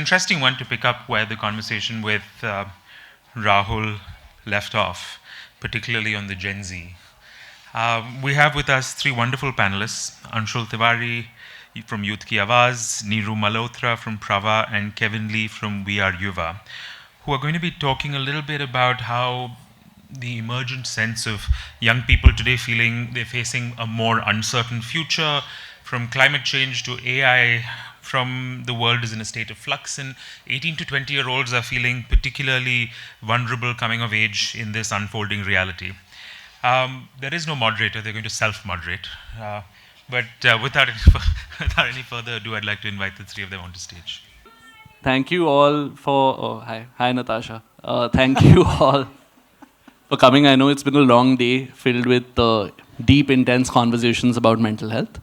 interesting one to pick up where the conversation with Rahul left off, particularly on the Gen Z. We have with us three wonderful panelists, Anshul Tiwari from Youth Ki Awaaz, Neeru Malhotra from Prava, and Kevin Lee from We Are Yuva, who are going to be talking a little bit about how the emergent sense of young people today feeling they're facing a more uncertain future, from climate change to AI, from the world is in a state of flux, and 18 to 20-year-olds are feeling particularly vulnerable coming of age in this unfolding reality. There is no moderator, they're going to self-moderate. But without any further ado, I'd like to invite the three of them onto stage. Thank you all for, hi Natasha. Thank you all for coming. I know it's been a long day filled with deep, intense conversations about mental health.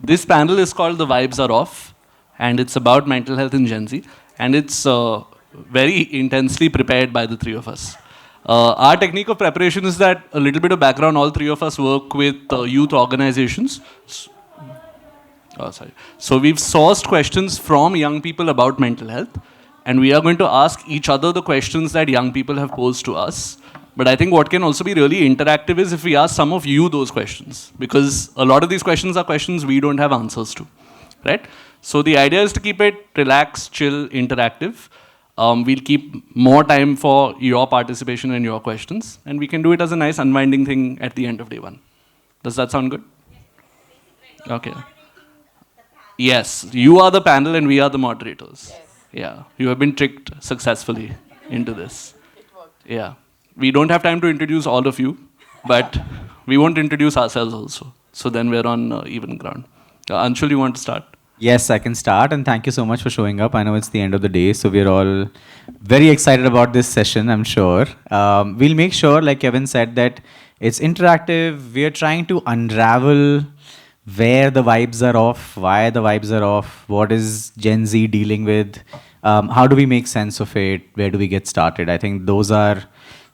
This panel is called The Vibes Are Off, and it's about mental health in Gen Z, and it's very intensely prepared by the three of us. Our technique of preparation is that a little bit of background, all three of us work with youth organizations. So we've sourced questions from young people about mental health, and we are going to ask each other the questions that young people have posed to us. But I think what can also be really interactive is if we ask some of you those questions, because a lot of these questions are questions we don't have answers to, right? So the idea is to keep it relaxed, chill, interactive. We'll keep more time for your participation and your questions, and we can do it as a nice unwinding thing at the end of day one. Does that sound good? Okay. Yes, you are the panel and we are the moderators. Yes. Yeah, you have been tricked successfully into this. It worked. Yeah. We don't have time to introduce all of you, but we won't introduce ourselves also. So then we're on even ground. Anshul, you want to start? Yes, I can start, and thank you so much for showing up. I know it's the end of the day, so we're all very excited about this session, I'm sure. We'll make sure, like Kevin said, that it's interactive. We're trying to unravel where the vibes are off, why the vibes are off, what is Gen Z dealing with, how do we make sense of it, where do we get started. I think those are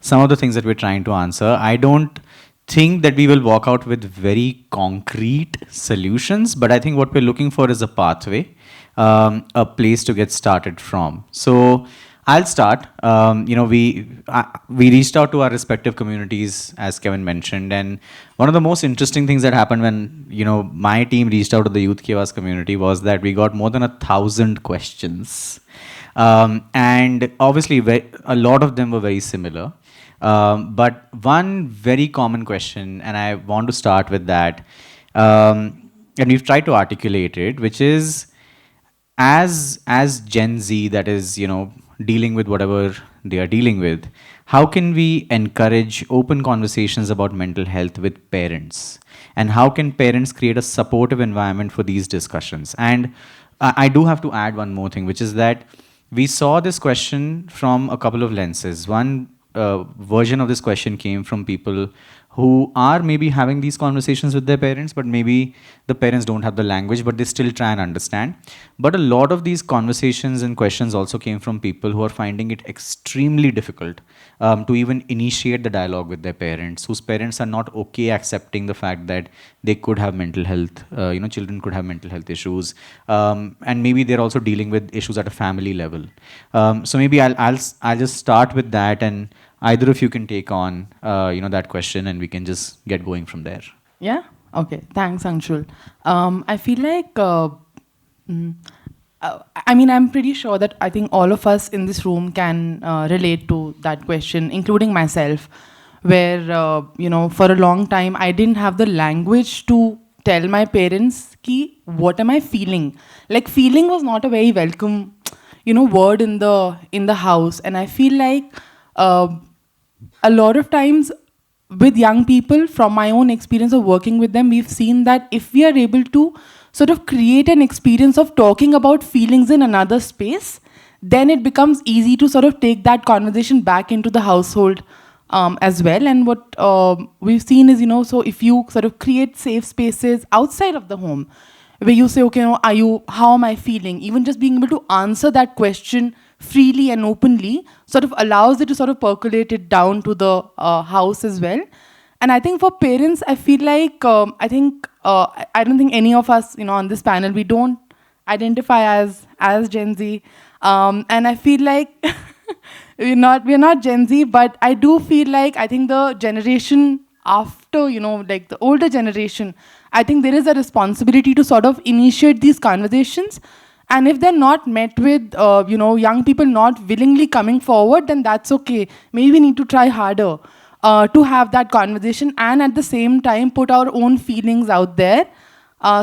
some of the things that we're trying to answer. I don't think that we will walk out with very concrete solutions, but I think what we're looking for is a pathway, a place to get started from. So I'll start. We reached out to our respective communities, as Kevin mentioned, and one of the most interesting things that happened when my team reached out to the Youth Ki Awaaz community was that we got more than 1,000 questions, and obviously a lot of them were very similar. But one very common question, and I want to start with that, and we've tried to articulate it, which is, as Gen Z that is, dealing with whatever they are dealing with, how can we encourage open conversations about mental health with parents? And how can parents create a supportive environment for these discussions? And I do have to add one more thing, which is that we saw this question from a couple of lenses. One version of this question came from people who are maybe having these conversations with their parents, but maybe the parents don't have the language, but they still try and understand. But a lot of these conversations and questions also came from people who are finding it extremely difficult to even initiate the dialogue with their parents, whose parents are not okay accepting the fact that they could have mental health, children could have mental health issues, and maybe they're also dealing with issues at a family level. So maybe I'll just start with that, and either of you can take on that question, and we can just get going from there. Yeah? Okay. Thanks, Anshul. I feel like, I'm pretty sure that I think all of us in this room can relate to that question, including myself, where, for a long time, I didn't have the language to tell my parents, what am I feeling? Like, feeling was not a very welcome, word in the house. And I feel like a lot of times with young people, from my own experience of working with them, we've seen that if we are able to sort of create an experience of talking about feelings in another space, then it becomes easy to sort of take that conversation back into the household as well. And what we've seen is, so if you sort of create safe spaces outside of the home, where you say, okay, how am I feeling? Even just being able to answer that question freely and openly sort of allows it to sort of percolate it down to the house as well. And I think for parents, I feel like, I don't think any of us, on this panel, we don't identify as as Gen Z. And I feel like we're not Gen Z, but I do feel like I think the generation after, like the older generation, I think there is a responsibility to sort of initiate these conversations. And if they're not met with, young people not willingly coming forward, then that's okay. Maybe we need to try harder to have that conversation, and at the same time put our own feelings out there.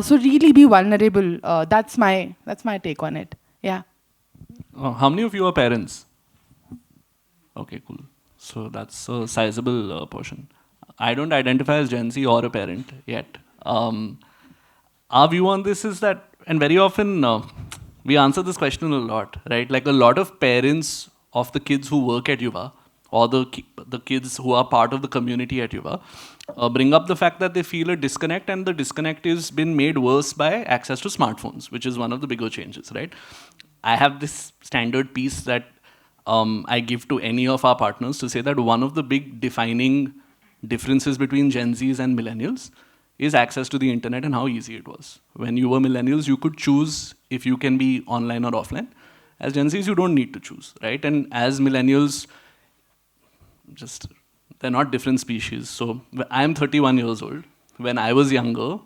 So really be vulnerable. That's my take on it. Yeah. How many of you are parents? Okay, cool. So that's a sizable portion. I don't identify as Gen Z or a parent yet. Our view on this is that, and very often we answer this question a lot, right? Like a lot of parents of the kids who work at Yuva or the kids who are part of the community at Yuva bring up the fact that they feel a disconnect, and the disconnect is been made worse by access to smartphones, which is one of the bigger changes, right? I have this standard piece that I give to any of our partners to say that one of the big defining differences between Gen Zs and millennials is access to the internet and how easy it was. When you were millennials, you could choose if you can be online or offline. As Gen Zs, you don't need to choose, right? And as millennials, they're not different species. So I'm 31 years old. When I was younger,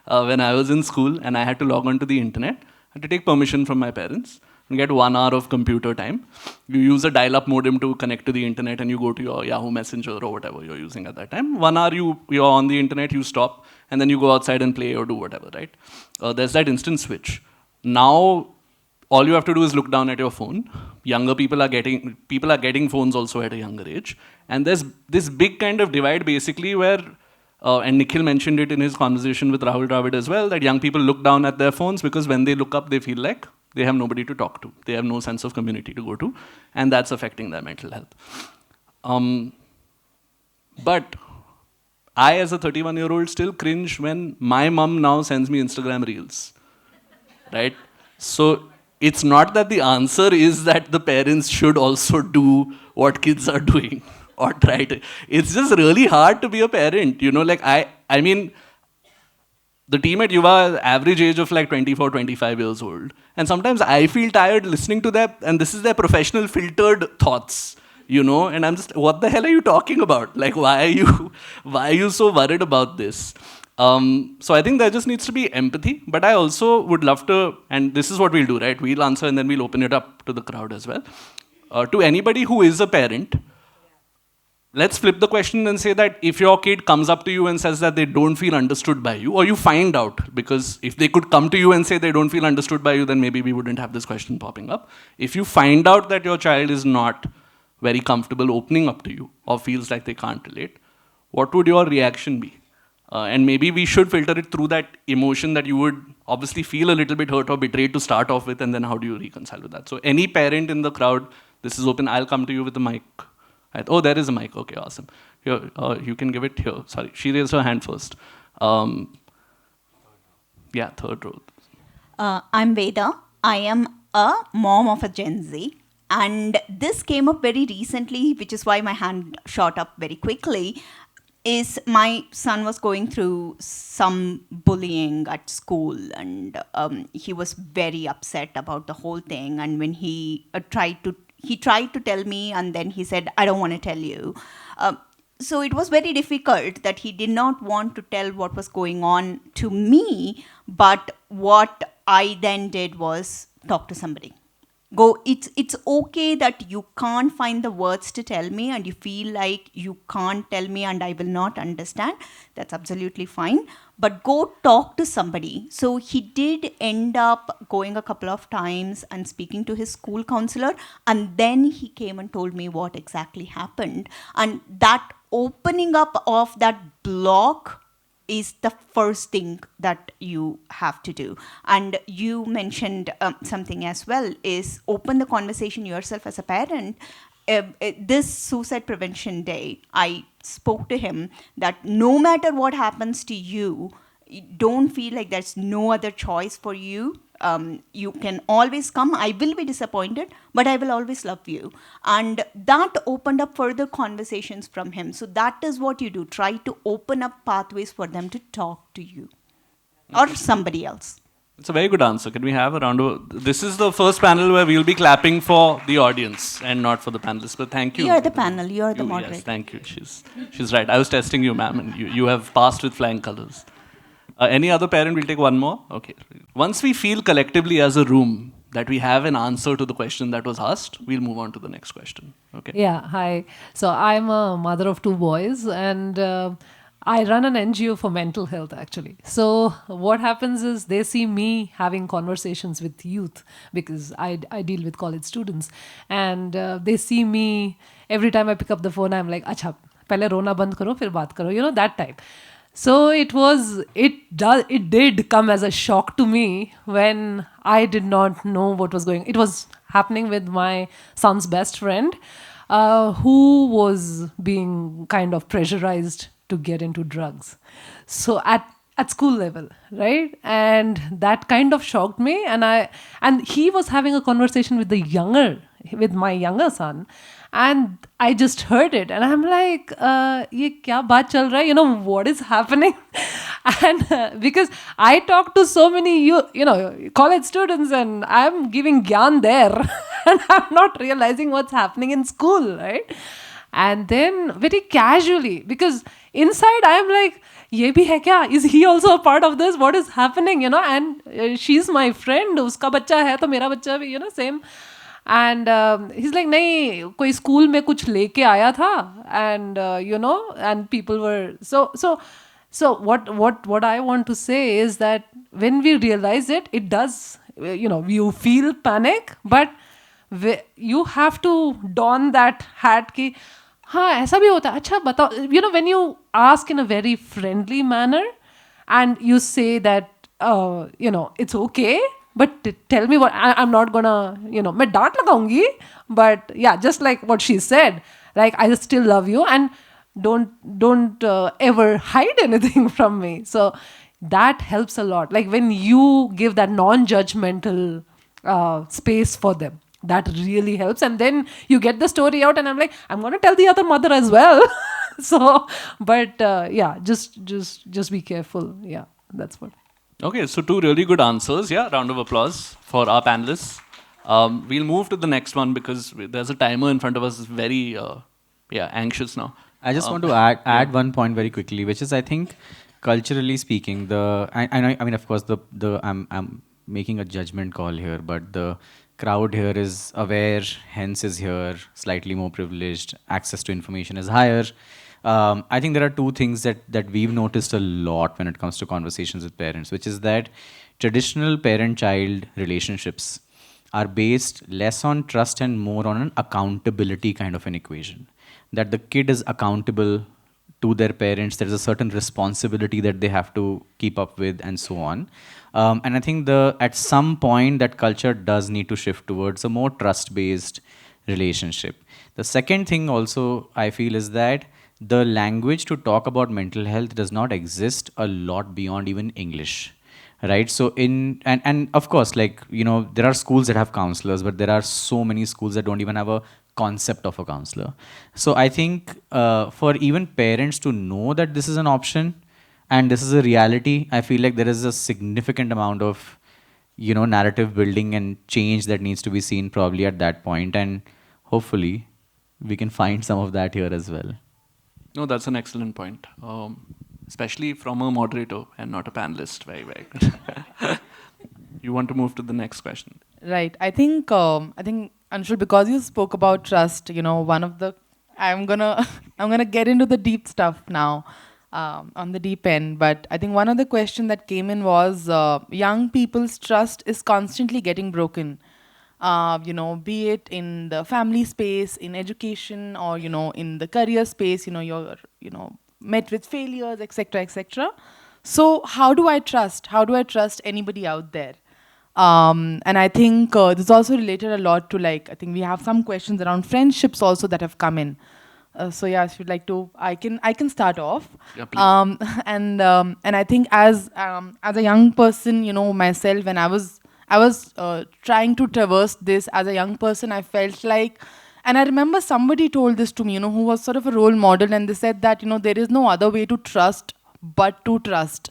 when I was in school and I had to log on to the internet, I had to take permission from my parents and get 1 hour of computer time. You use a dial-up modem to connect to the internet and you go to your Yahoo Messenger or whatever you're using at that time. 1 hour you're on the internet, you stop, and then you go outside and play or do whatever, right? There's that instant switch. Now, all you have to do is look down at your phone. Younger people are getting phones also at a younger age. And there's this big kind of divide basically where, and Nikhil mentioned it in his conversation with Rahul Dravid as well, that young people look down at their phones because when they look up, they feel like they have nobody to talk to. They have no sense of community to go to. And that's affecting their mental health. But I, as a 31-year-old, still cringe when my mom now sends me Instagram reels, right? So it's not that the answer is that the parents should also do what kids are doing or try to. It's just really hard to be a parent, like I mean, the team at Yuva, average age of like 24, 25 years old. And sometimes I feel tired listening to that, and this is their professional filtered thoughts, and I'm just, what the hell are you talking about? Like, why are you so worried about this? So I think there just needs to be empathy, but I also would love to, and this is what we'll do, right? We'll answer and then we'll open it up to the crowd as well. To anybody who is a parent, let's flip the question and say that if your kid comes up to you and says that they don't feel understood by you, or you find out, because if they could come to you and say they don't feel understood by you, then maybe we wouldn't have this question popping up. If you find out that your child is not very comfortable opening up to you or feels like they can't relate, what would your reaction be? And maybe we should filter it through that emotion that you would obviously feel a little bit hurt or betrayed to start off with, and then how do you reconcile with that? So any parent in the crowd, this is open. I'll come to you with the mic. Oh, there is a mic. Okay, awesome. Here, you can give it here. Sorry, she raised her hand first. Yeah, third row. I'm Veda. I am a mom of a Gen Z. And this came up very recently, which is why my hand shot up very quickly. Is my son was going through some bullying at school, and he was very upset about the whole thing. And when he tried to tell me, and then he said, "I don't want to tell you." So it was very difficult that he did not want to tell what was going on to me. But what I then did was talk to somebody. It's okay that you can't find the words to tell me and you feel like you can't tell me and I will not understand. That's absolutely fine. But go talk to somebody. So he did end up going a couple of times and speaking to his school counselor. And then he came and told me what exactly happened. And that opening up of that block is the first thing that you have to do. And you mentioned something as well, is open the conversation yourself as a parent. This Suicide Prevention Day, I spoke to him that no matter what happens to you, don't feel like there's no other choice for you. You can always come. I will be disappointed, but I will always love you. And that opened up further conversations from him. So that is what you do. Try to open up pathways for them to talk to you or somebody else. It's a very good answer. Can we have a round of... This is the first panel where we'll be clapping for the audience and not for the panelists. But thank you. You're the panel. You're the moderator. Yes, thank you. She's right. I was testing you, ma'am, and you have passed with flying colors. Any other parent? We'll take one more. Okay. Once we feel collectively as a room that we have an answer to the question that was asked, we'll move on to the next question. Okay. Yeah, hi. So I'm a mother of 2 boys, and I run an NGO for mental health, actually. So what happens is they see me having conversations with youth, because I deal with college students, and they see me every time I pick up the phone. I'm like, "Acha, pehle rona band karo, fir baat karo," that type. So it did come as a shock to me when I did not know what was going. It was happening with my son's best friend, who was being kind of pressurized to get into drugs. So at school level, right? And that kind of shocked me. And he was having a conversation with my younger son, and I just heard it, and I'm like, ye kya baat chal raha hai? What is happening? And because I talk to so many college students, and I'm giving gyan there, and I'm not realizing what's happening in school, right? And then very casually, because inside I'm like, ye bhi hai kya? Is he also a part of this? What is happening? And she's my friend, uska bachcha hai to mera bachcha bhi, same. And he's like, nahi, koi school mein kuch leke aaya tha, and and people were so what I want to say is that when we realize it does, you feel panic, but you have to don that hat ki हाँ ऐसा भी होता है, अच्छा बताओ, when you ask in a very friendly manner and you say that it's okay, but tell me what, I'm not gonna, मैं डांट लगाऊंगी, but yeah, just like what she said, like I still love you, and don't ever hide anything from me. So that helps a lot, like when you give that non-judgmental space for them, that really helps. And then you get the story out, and I'm like, I'm going to tell the other mother as well. So but yeah, just be careful. Yeah, that's what. Okay, so 2 really good answers. Yeah, round of applause for our panelists. We'll move to the next one because there's a timer in front of us. Is very anxious now. I just want to add one point very quickly, which is, I think, culturally speaking, I mean, of course, I'm making a judgment call here, but the crowd here is aware, hence is here, slightly more privileged, access to information is higher. I think there are 2 things that we've noticed a lot when it comes to conversations with parents, which is that traditional parent-child relationships are based less on trust and more on an accountability kind of an equation. That the kid is accountable to their parents, there is a certain responsibility that they have to keep up with, and so on. And I think at some point that culture does need to shift towards a more trust-based relationship. The second thing also I feel is that the language to talk about mental health does not exist a lot beyond even English, right? So and of course, like, there are schools that have counselors, but there are so many schools that don't even have a concept of a counselor. So I think for even parents to know that this is an option and this is a reality, I feel like there is a significant amount of, narrative building and change that needs to be seen probably at that point, and hopefully we can find some of that here as well. No, that's an excellent point, especially from a moderator and not a panelist. Very, very good. You want to move to the next question? Right. I think Anshul, because you spoke about trust, one of the I'm gonna get into the deep stuff now, on the deep end. But I think one of the questions that came in was young people's trust is constantly getting broken. Be it in the family space, in education, or in the career space. You're met with failures, etc., etc. So how do I trust? How do I trust anybody out there? And I think this is also related a lot to, like, I think we have some questions around friendships also that have come in. So yeah, if you'd like to, I can start off. Yeah, please. And I think as a young person, myself, when I was trying to traverse this as a young person, I felt like, and I remember somebody told this to me, who was sort of a role model, and they said that, there is no other way to trust but to trust.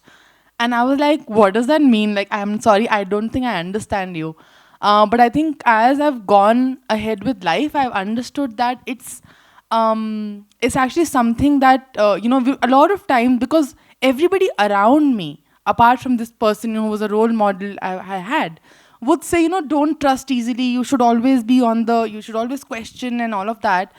And I was like, what does that mean? Like, I'm sorry, I don't think I understand you. But I think as I've gone ahead with life, I've understood that it's actually something that, a lot of time, because everybody around me, apart from this person who was a role model I had, would say, don't trust easily. You should always you should always question and all of that.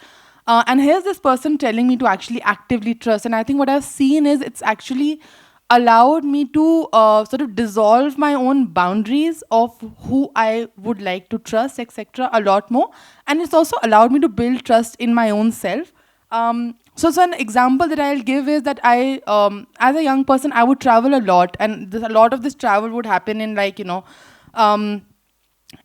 And here's this person telling me to actually actively trust. And I think what I've seen is it's actually allowed me to sort of dissolve my own boundaries of who I would like to trust, etc., a lot more. And it's also allowed me to build trust in my own self. So an example that I'll give is that as a young person, I would travel a lot, and a lot of this travel would happen in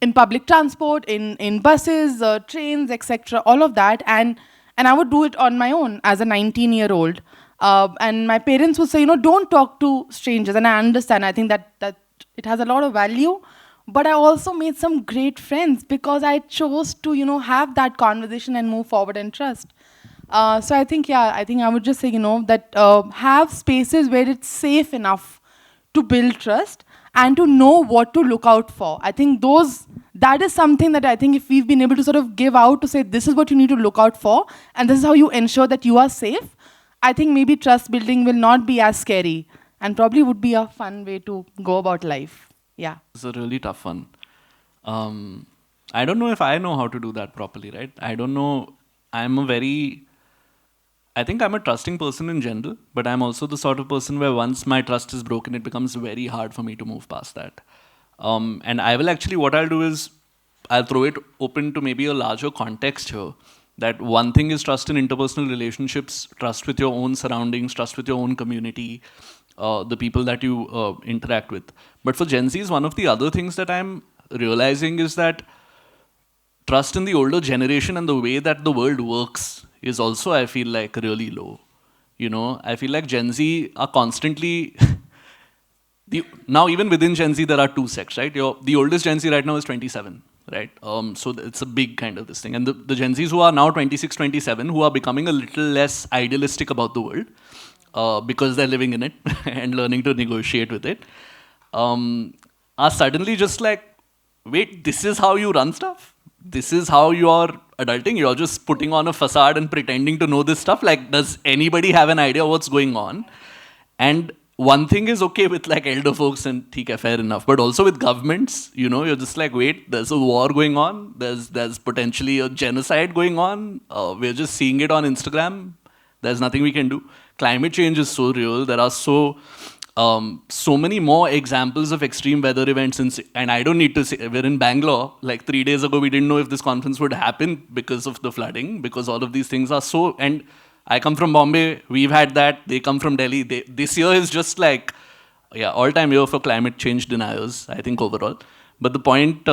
in public transport, in buses, trains, etc., all of that, and I would do it on my own as a 19-year-old. And my parents would say, don't talk to strangers, and I understand. I think that it has a lot of value, but I also made some great friends because I chose to, have that conversation and move forward and trust. So I think I would just say, that have spaces where it's safe enough to build trust and to know what to look out for. I think that is something that I think if we've been able to sort of give out to say, this is what you need to look out for, and this is how you ensure that you are safe, I think maybe trust building will not be as scary and probably would be a fun way to go about life. Yeah. It's a really tough one. I don't know if I know how to do that properly, right? I don't know. I think I'm a trusting person in general, but I'm also the sort of person where once my trust is broken, it becomes very hard for me to move past that. And I will actually, what I'll do is, I'll throw it open to maybe a larger context here. That one thing is trust in interpersonal relationships, trust with your own surroundings, trust with your own community, the people that you interact with. But for Gen Zs, one of the other things that I'm realizing is that trust in the older generation and the way that the world works is also, I feel like, really low. I feel like Gen Z are constantly... now, even within Gen Z, there are two sects, right? The oldest Gen Z right now is 27, right? So it's a big kind of this thing. And the Gen Zs who are now 26, 27, who are becoming a little less idealistic about the world because they're living in it and learning to negotiate with it, are suddenly just like, wait, this is how you run stuff? This is how you're adulting? You're just putting on a facade and pretending to know this stuff? Like, does anybody have an idea what's going on? And one thing is okay with like elder folks and fair enough, but also with governments, you're just like, wait, there's a war going on, there's potentially a genocide going on, we're just seeing it on Instagram, there's nothing we can do. Climate change is so real, there are so many more examples of extreme weather events, and I don't need to say, we're in Bangalore, like 3 days ago we didn't know if this conference would happen because of the flooding, because all of these things are so, and I come from Bombay, we've had that, they come from Delhi. This year is just like, all-time year for climate change deniers, I think, overall. But the point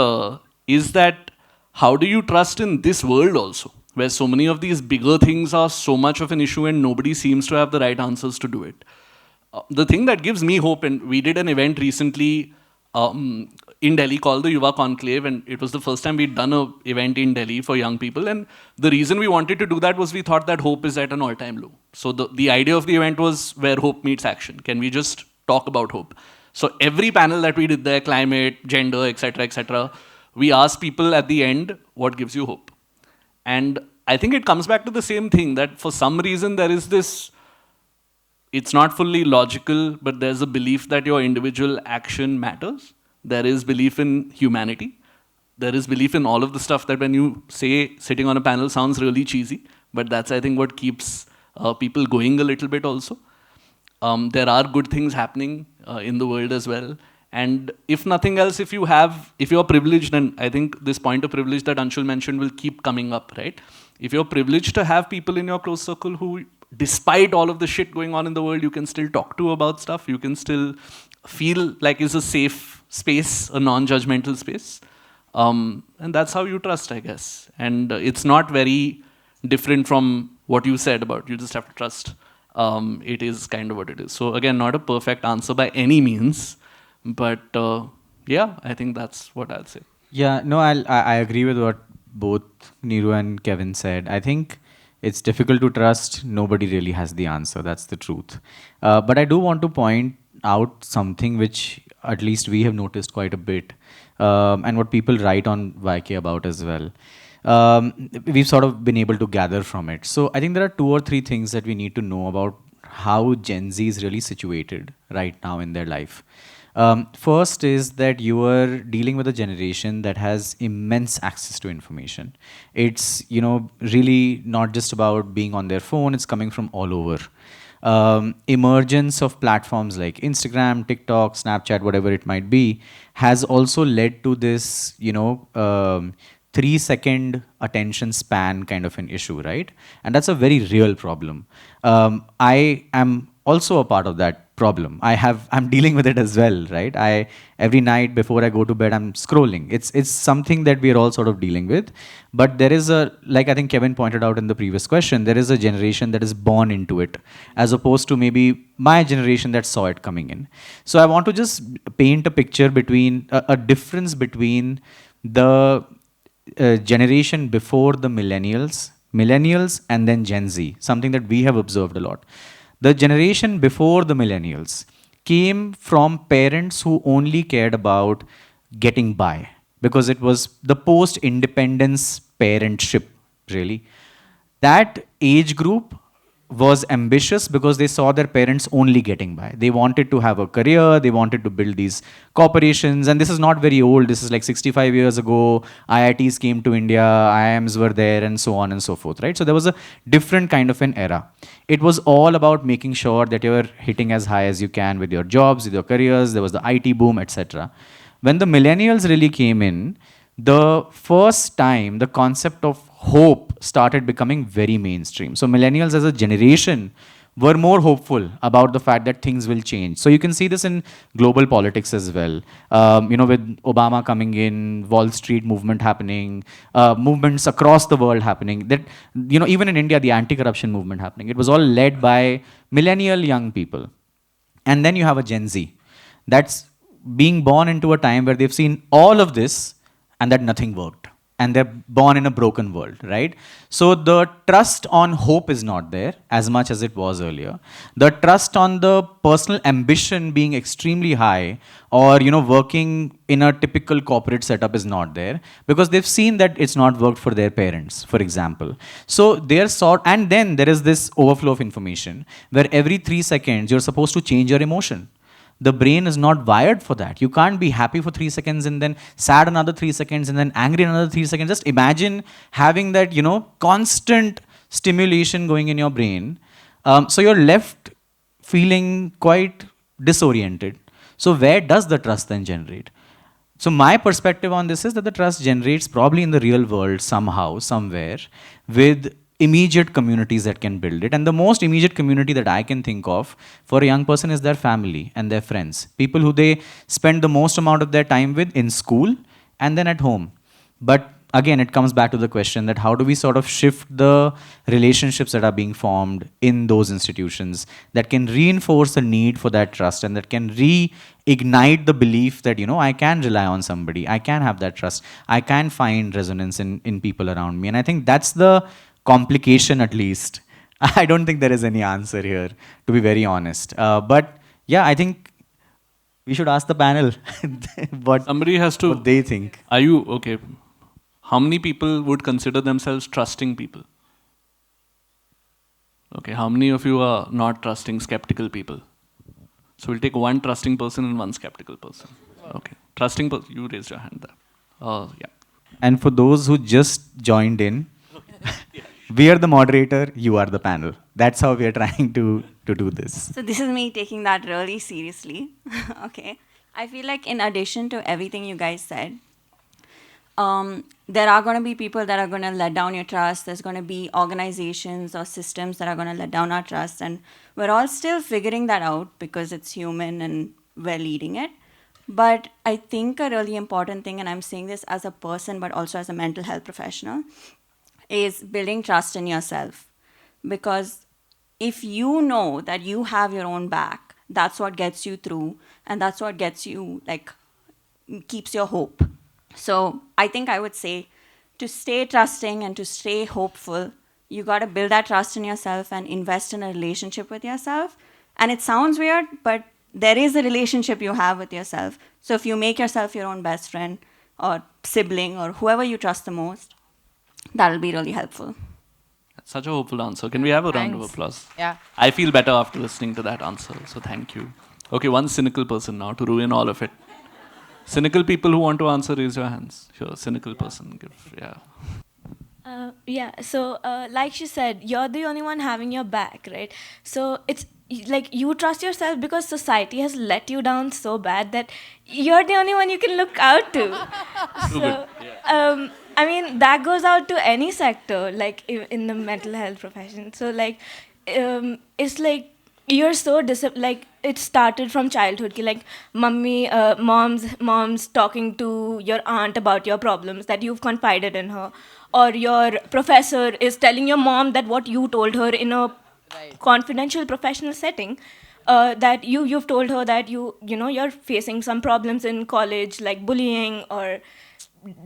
is that how do you trust in this world also, where so many of these bigger things are so much of an issue and nobody seems to have the right answers to do it? The thing that gives me hope, and we did an event recently in Delhi called the Yuva Conclave, and it was the first time we'd done an event in Delhi for young people. And the reason we wanted to do that was we thought that hope is at an all-time low. So the idea of the event was where hope meets action. Can we just talk about hope? So every panel that we did there, climate, gender, etc., we asked people at the end, what gives you hope? And I think it comes back to the same thing, that for some reason there is this, it's not fully logical, but there's a belief that your individual action matters. There is belief in humanity. There is belief in all of the stuff that when you say sitting on a panel sounds really cheesy, but that's, I think, what keeps people going a little bit also. There are good things happening in the world as well. And if nothing else, if you're privileged, and I think this point of privilege that Anshul mentioned will keep coming up, right? If you're privileged to have people in your close circle who, despite all of the shit going on in the world, you can still talk to about stuff, you can still feel like it's a safe space, a non-judgmental space. And that's how you trust, I guess. And it's not very different from what you said about you just have to trust. It is kind of what it is. So again, not a perfect answer by any means, but I think that's what I'll say. Yeah, no, I agree with what both Neeru and Kevin said. I think it's difficult to trust. Nobody really has the answer. That's the truth. But I do want to point out something which at least we have noticed quite a bit, and what people write on YK about as well. We've sort of been able to gather from it. So I think there are 2 or 3 things that we need to know about how Gen Z is really situated right now in their life. First is that you are dealing with a generation that has immense access to information. It's, really not just about being on their phone, it's coming from all over. Emergence of platforms like Instagram, TikTok, Snapchat, whatever it might be, has also led to this, 3-second attention span kind of an issue, right? And that's a very real problem. I am also a part of that problem. I'm dealing with it as well, right? Every night before I go to bed, I'm scrolling. It's something that we are all sort of dealing with. But there is like I think Kevin pointed out in the previous question, there is a generation that is born into it, as opposed to maybe my generation that saw it coming in. So I want to just paint a picture between a difference between the generation before the millennials and then Gen Z, something that we have observed a lot. The generation before the millennials came from parents who only cared about getting by because it was the post independence parentship, really. That age group was ambitious because they saw their parents only getting by. They wanted to have a career, they wanted to build these corporations, and this is not very old. This is like 65 years ago. IITs came to India, IIMs were there, and so on and so forth, right? So there was a different kind of an era. It was all about making sure that you're hitting as high as you can with your jobs, with your careers. There was the IT boom, etc. When the millennials really came in, the first time the concept of hope started becoming very mainstream. So millennials as a generation were more hopeful about the fact that things will change. So you can see this in global politics as well. With Obama coming in, Wall Street movement happening, movements across the world happening. That even in India, the anti-corruption movement happening. It was all led by millennial young people. And then you have a Gen Z that's being born into a time where they've seen all of this and that nothing worked. And they're born in a broken world, right? So the trust on hope is not there as much as it was earlier. The trust on the personal ambition being extremely high or, working in a typical corporate setup is not there because they've seen that it's not worked for their parents, for example. So and then there is this overflow of information where every 3 seconds you're supposed to change your emotion. The brain is not wired for that. You can't be happy for 3 seconds and then sad another 3 seconds and then angry another 3 seconds. Just imagine having that, constant stimulation going in your brain. So you're left feeling quite disoriented. So where does the trust then generate? So my perspective on this is that the trust generates probably in the real world somehow, somewhere, with immediate communities that can build it. And the most immediate community that I can think of for a young person is their family and their friends. People who they spend the most amount of their time with in school and then at home. But again, it comes back to the question that how do we sort of shift the relationships that are being formed in those institutions that can reinforce the need for that trust and that can reignite the belief that, I can rely on somebody, I can have that trust, I can find resonance in people around me. And I think that's the complication, at least. I don't think there is any answer here, to be very honest. But yeah, I think we should ask the panel Somebody has to. what they think. Are you okay? How many people would consider themselves trusting people? Okay, how many of you are not trusting, skeptical people? So we'll take one trusting person and one skeptical person. Okay, trusting person, you raised your hand there. Yeah. And for those who just joined in, we are the moderator, you are the panel. That's how we are trying to do this. So this is me taking that really seriously. Okay. I feel like in addition to everything you guys said, there are going to be people that are going to let down your trust. There's going to be organizations or systems that are going to let down our trust. And we're all still figuring that out because it's human and we're leading it. But I think a really important thing, and I'm saying this as a person, but also as a mental health professional, is building trust in yourself. Because if you know that you have your own back, that's what gets you through, and that's what gets you, keeps your hope. So I think I would say to stay trusting and to stay hopeful, you got to build that trust in yourself and invest in a relationship with yourself. And it sounds weird, but there is a relationship you have with yourself. So if you make yourself your own best friend or sibling or whoever you trust the most, that'll be really helpful. That's such a hopeful answer. Can we have a round of Thanks. applause? Yeah. I feel better after listening to that answer, so thank you. Okay, one cynical person now to ruin all of it. Cynical people who want to answer, raise your hands. Sure, cynical person. Yeah. Yeah, so like she said, you're the only one having your back, right? So it's like you trust yourself because society has let you down so bad that you're the only one you can look out to. So, I mean, that goes out to any sector, like in the mental health profession. So, like, it's like you're so like it started from childhood ki, like moms talking to your aunt about your problems that you've confided in her, or your professor is telling your mom that what you told her in a confidential professional setting, that you've told her that you know you're facing some problems in college like bullying or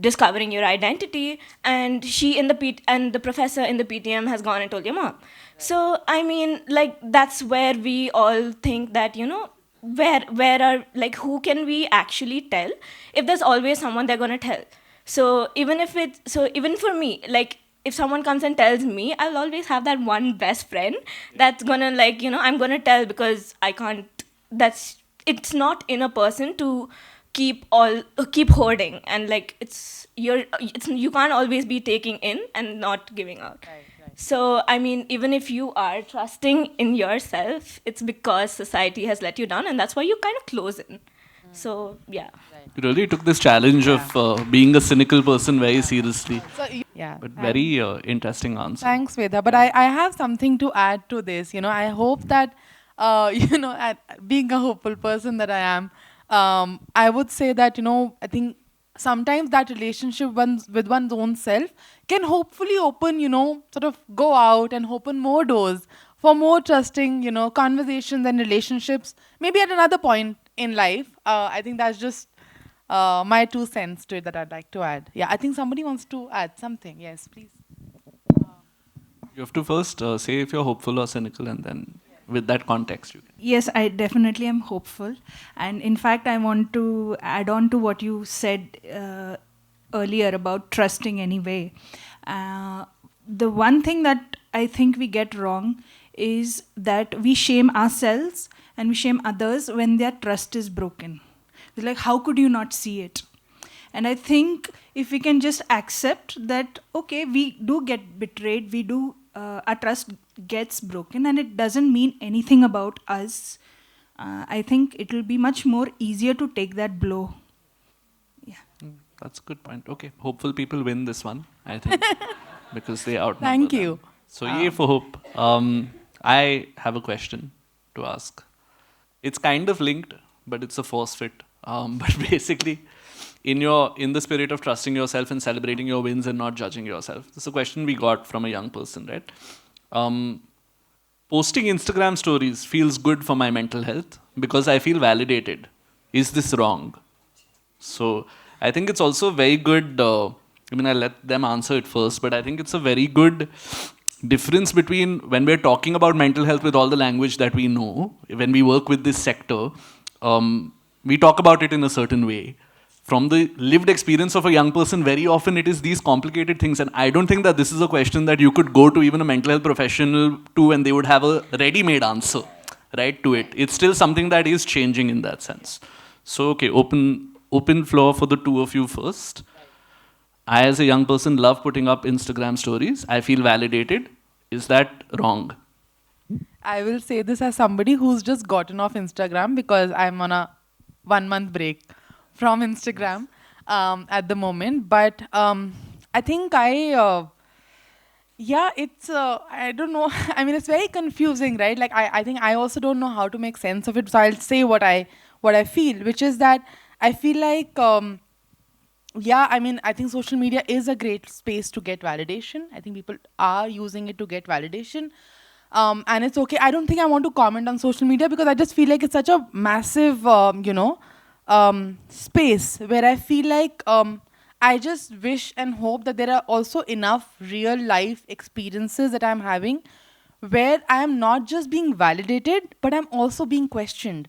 discovering your identity, and the professor in the PTM has gone and told your mom. So I mean, like, that's where we all think that, you know, where are, like, who can we actually tell if there's always someone they're going to tell. So even for me, like, if someone comes and tells me, I'll always have that one best friend that's gonna, like, you know, I'm gonna tell because I can't. It's not in a person to keep hoarding, and like you can't always be taking in and not giving out. So I mean, even if you are trusting in yourself, it's because society has let you down, and that's why you kind of close in. So yeah. You really took this challenge of being a cynical person very seriously. Yeah. But very interesting answer. Thanks, Veda. But I have something to add to this. You know, I hope that, you know, being a hopeful person that I am, I would say that, you know, I think sometimes that relationship with one's own self can hopefully open, you know, sort of go out and open more doors for more trusting, you know, conversations and relationships, maybe at another point in life. I think that's just my 2 cents to it that I'd like to add. Yeah, I think somebody wants to add something. Yes, please. You have to first say if you're hopeful or cynical, and then with that context, you can. Yes, I definitely am hopeful. And in fact, I want to add on to what you said earlier about trusting anyway. The one thing that I think we get wrong is that we shame ourselves and we shame others when their trust is broken. It's like, how could you not see it? And I think if we can just accept that, okay, we do get betrayed, our trust gets broken, and it doesn't mean anything about us, I think it will be much more easier to take that blow. Yeah. That's a good point. Okay, hopeful people win this one, I think, because they outnumber Thank them. you. So yay for hope. I have a question to ask. It's kind of linked, but it's a force fit. But basically, in the spirit of trusting yourself and celebrating your wins and not judging yourself, this is a question we got from a young person, right? Posting Instagram stories feels good for my mental health because I feel validated. Is this wrong? So I think it's also very good. I'll let them answer it first, but I think it's a very good difference between when we're talking about mental health with all the language that we know, when we work with this sector, we talk about it in a certain way. From the lived experience of a young person, very often it is these complicated things. And I don't think that this is a question that you could go to even a mental health professional to and they would have a ready-made answer, right, to it. It's still something that is changing in that sense. So, okay, open floor for the two of you first. I, as a young person, love putting up Instagram stories. I feel validated. Is that wrong? I will say this as somebody who's just gotten off Instagram because I'm on a 1-month break from Instagram at the moment. But I think it's, I don't know. I mean, it's very confusing, right? Like, I think I also don't know how to make sense of it. So I'll say what I feel, which is that I feel like, I think social media is a great space to get validation. I think people are using it to get validation. And it's okay. I don't think I want to comment on social media because I just feel like it's such a massive, space where I feel like I just wish and hope that there are also enough real life experiences that I'm having where I am not just being validated, but I'm also being questioned.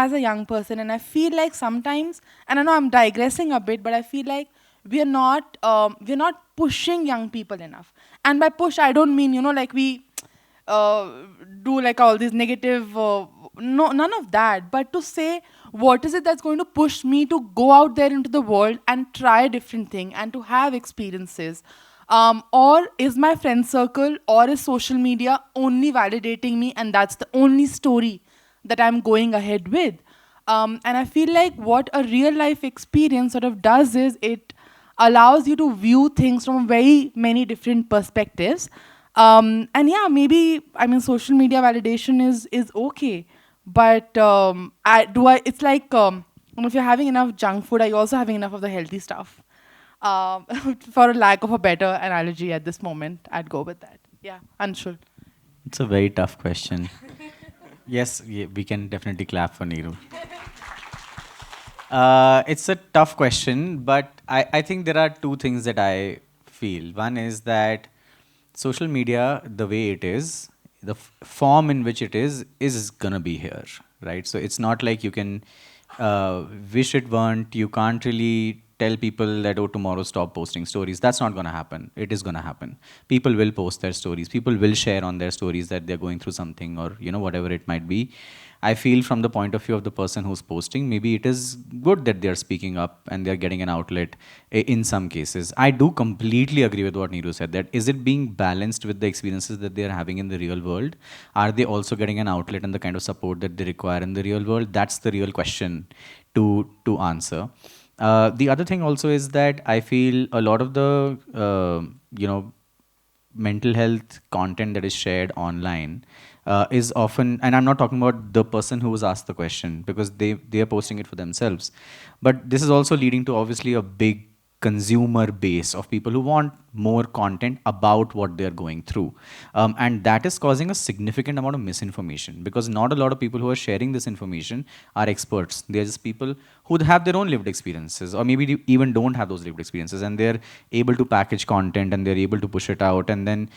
as a young person, and I feel like sometimes, and I know I'm digressing a bit, but I feel like we're not pushing young people enough. And by push, I don't mean, like we do like all these negative, no, none of that. But to say, what is it that's going to push me to go out there into the world and try a different thing and to have experiences? Or is my friend circle or is social media only validating me, and that's the only story that I'm going ahead with? And I feel like what a real life experience sort of does is it allows you to view things from very many different perspectives. And yeah, maybe, I mean, social media validation is okay, but it's like, if you're having enough junk food, are you also having enough of the healthy stuff? For a lack of a better analogy at this moment, I'd go with that. Yeah, Anshul. It's a very tough question. Yes, we can definitely clap for Neeru. It's a tough question, but I think there are two things that I feel. One is that social media, the way it is, the form in which it is gonna be here, right? So it's not like you can wish it weren't. You can't really tell people that, oh, tomorrow stop posting stories. That's not gonna happen. It is gonna happen. People will post their stories. People will share on their stories that they're going through something, or whatever it might be. I feel from the point of view of the person who's posting, maybe it is good that they're speaking up and they're getting an outlet in some cases. I do completely agree with what Neeru said, that is it being balanced with the experiences that they're having in the real world? Are they also getting an outlet and the kind of support that they require in the real world? That's the real question to answer. The other thing also is that I feel a lot of the, mental health content that is shared online is often, and I'm not talking about the person who was asked the question, because they are posting it for themselves, but this is also leading to obviously a big consumer base of people who want more content about what they're going through. And that is causing a significant amount of misinformation, because not a lot of people who are sharing this information are experts. They're just people who have their own lived experiences, or maybe even don't have those lived experiences, and they're able to package content and they're able to push it out. And then,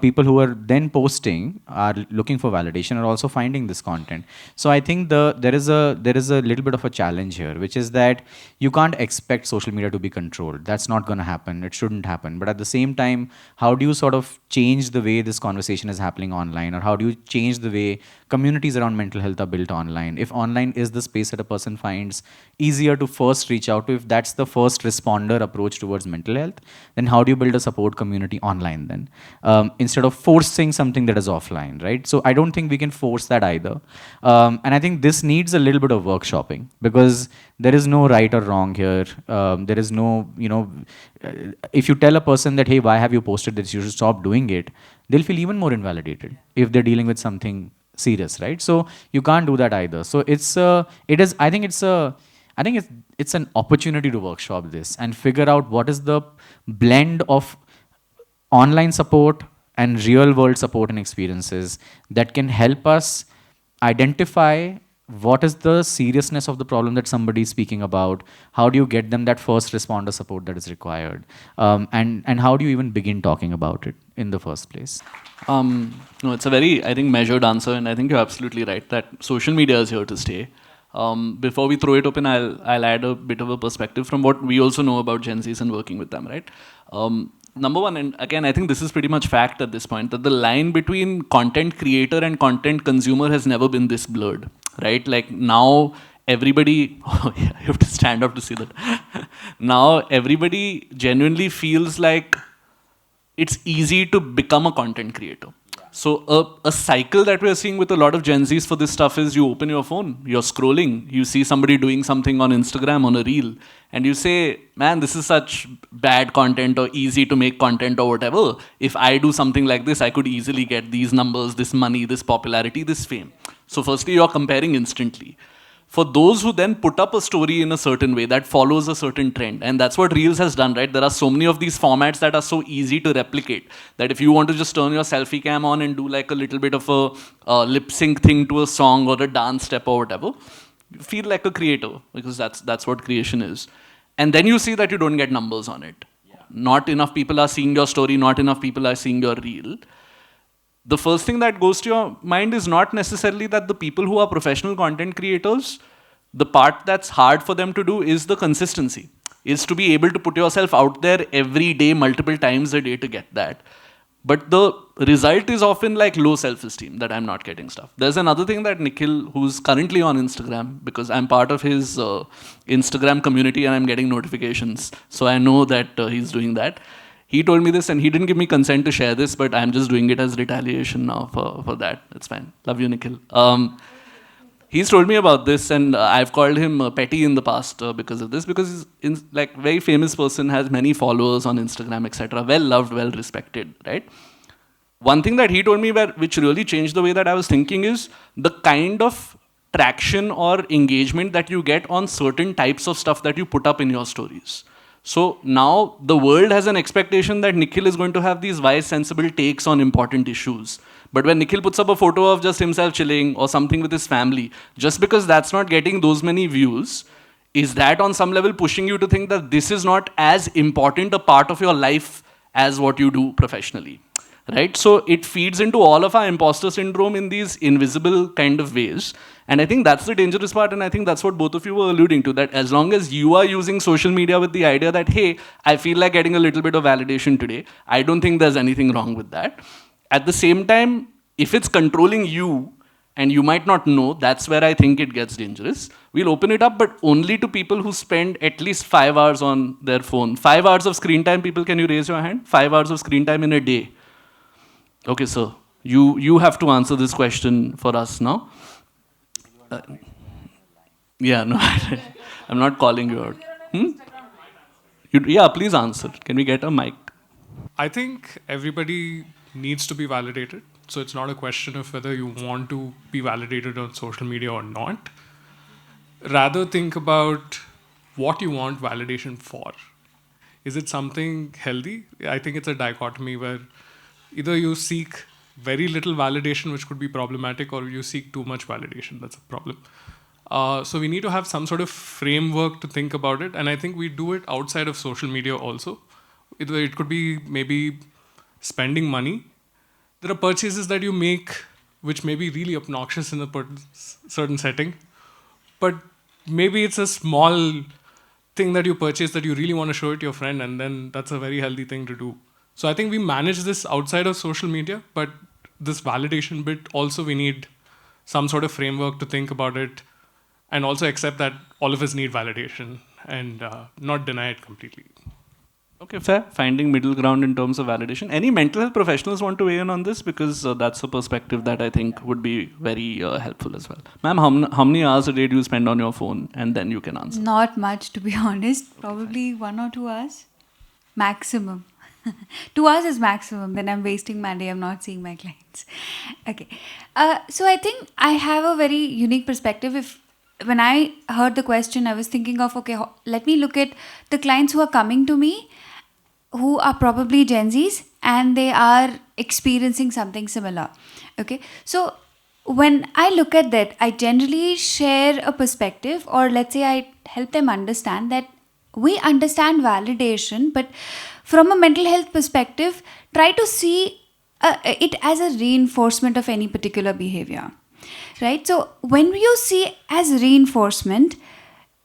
people who are then posting are looking for validation are also finding this content. So I think there is a little bit of a challenge here, which is that you can't expect social media to be controlled. That's not going to happen. It shouldn't happen. But at the same time, how do you sort of change the way this conversation is happening online, or how do you change the way communities around mental health are built online? If online is the space that a person finds easier to first reach out to, if that's the first responder approach towards mental health, then how do you build a support community online then? Instead of forcing something that is offline, right? So I don't think we can force that either. And I think this needs a little bit of workshopping, because there is no right or wrong here. There is no, if you tell a person that, hey, why have you posted this? You should stop doing it. They'll feel even more invalidated if they're dealing with something serious, right? So you can't do that either. So I think it's an opportunity to workshop this and figure out what is the blend of online support and real world support and experiences that can help us identify what is the seriousness of the problem that somebody is speaking about. How do you get them that first responder support that is required? And how do you even begin talking about it in the first place? No, it's a very, I think, measured answer, and I think you're absolutely right that social media is here to stay. Before we throw it open, I'll add a bit of a perspective from what we also know about Gen Zs and working with them, right? Number one, and again, I think this is pretty much fact at this point, that the line between content creator and content consumer has never been this blurred, right? Like now, everybody, you have to stand up to see that. Now, everybody genuinely feels like it's easy to become a content creator. So a cycle that we're seeing with a lot of Gen Zs for this stuff is you open your phone, you're scrolling, you see somebody doing something on Instagram on a reel, and you say, man, this is such bad content or easy to make content or whatever. If I do something like this, I could easily get these numbers, this money, this popularity, this fame. So firstly, you're comparing instantly. For those who then put up a story in a certain way that follows a certain trend, and that's what Reels has done, right? There are so many of these formats that are so easy to replicate that if you want to just turn your selfie cam on and do like a little bit of a lip sync thing to a song or a dance step or whatever, you feel like a creator, because that's what creation is. And then you see that you don't get numbers on it. Yeah. Not enough people are seeing your story, not enough people are seeing your reel. the first thing that goes to your mind is not necessarily that the people who are professional content creators, the part that's hard for them to do is the consistency, is to be able to put yourself out there every day, multiple times a day to get that. But the result is often like low self-esteem, that I'm not getting stuff. There's another thing that Nikhil, who's currently on Instagram, because I'm part of his Instagram community and I'm getting notifications, so I know that he's doing that. He told me this and he didn't give me consent to share this, but I'm just doing it as retaliation now for that. It's fine. Love you, Nikhil. He's told me about this, and I've called him petty in the past because of this, because he's like very famous person, has many followers on Instagram, etc. Well loved, well respected, right? One thing that he told me which really changed the way that I was thinking is the kind of traction or engagement that you get on certain types of stuff that you put up in your stories. So now the world has an expectation that Nikhil is going to have these wise, sensible takes on important issues. But when Nikhil puts up a photo of just himself chilling or something with his family, just because that's not getting those many views, is that on some level pushing you to think that this is not as important a part of your life as what you do professionally, right? So it feeds into all of our imposter syndrome in these invisible kind of ways. And I think that's the dangerous part, and I think that's what both of you were alluding to, that as long as you are using social media with the idea that, hey, I feel like getting a little bit of validation today, I don't think there's anything wrong with that. At the same time, if it's controlling you, and you might not know, that's where I think it gets dangerous. We'll open it up, but only to people who spend at least 5 hours on their phone. 5 hours of screen time, people, can you raise your hand? 5 hours of screen time in a day. Okay, sir, you have to answer this question for us now. Yeah, no, I'm not calling you out. Yeah, please answer. Can we get a mic? I think everybody needs to be validated. So it's not a question of whether you want to be validated on social media or not. Rather think about what you want validation for. Is it something healthy? I think it's a dichotomy where either you seek very little validation, which could be problematic, or you seek too much validation. That's a problem. So we need to have some sort of framework to think about it. And I think we do it outside of social media also. It could be maybe spending money. There are purchases that you make which may be really obnoxious in a certain setting. But maybe it's a small thing that you purchase that you really want to show it to your friend, and then that's a very healthy thing to do. So I think we manage this outside of social media, but this validation bit, also we need some sort of framework to think about it, and also accept that all of us need validation and not deny it completely. Okay, fair. Finding middle ground in terms of validation. Any mental health professionals want to weigh in on this? Because that's a perspective that I think would be very helpful as well. Ma'am, how many hours a day do you spend on your phone? And then you can answer. Not much, to be honest. Probably 1 or 2 hours. Maximum. 2 hours is maximum. Then I'm wasting my day. I'm not seeing my clients. Okay. So I think I have a very unique perspective. When I heard the question, I was thinking of, okay, let me look at the clients who are coming to me, who are probably Gen Zs, and they are experiencing something similar. Okay. So when I look at that, I generally share a perspective, or let's say I help them understand that we understand validation, but from a mental health perspective, try to see it as a reinforcement of any particular behavior. Right? So when you see as reinforcement,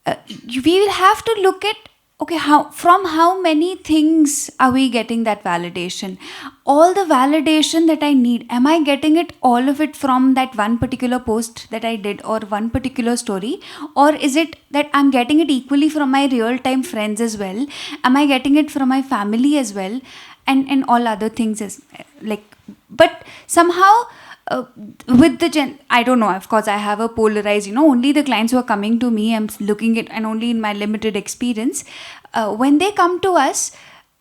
we will have to look at, okay, from how many things are we getting that validation? All the validation that I need, am I getting it, all of it, from that one particular post that I did or one particular story? Or is it that I'm getting it equally from my real-time friends as well? Am I getting it from my family as well? And all other things but somehow with the I don't know, of course I have a polarized, only the clients who are coming to me, I'm looking at, and only in my limited experience, when they come to us,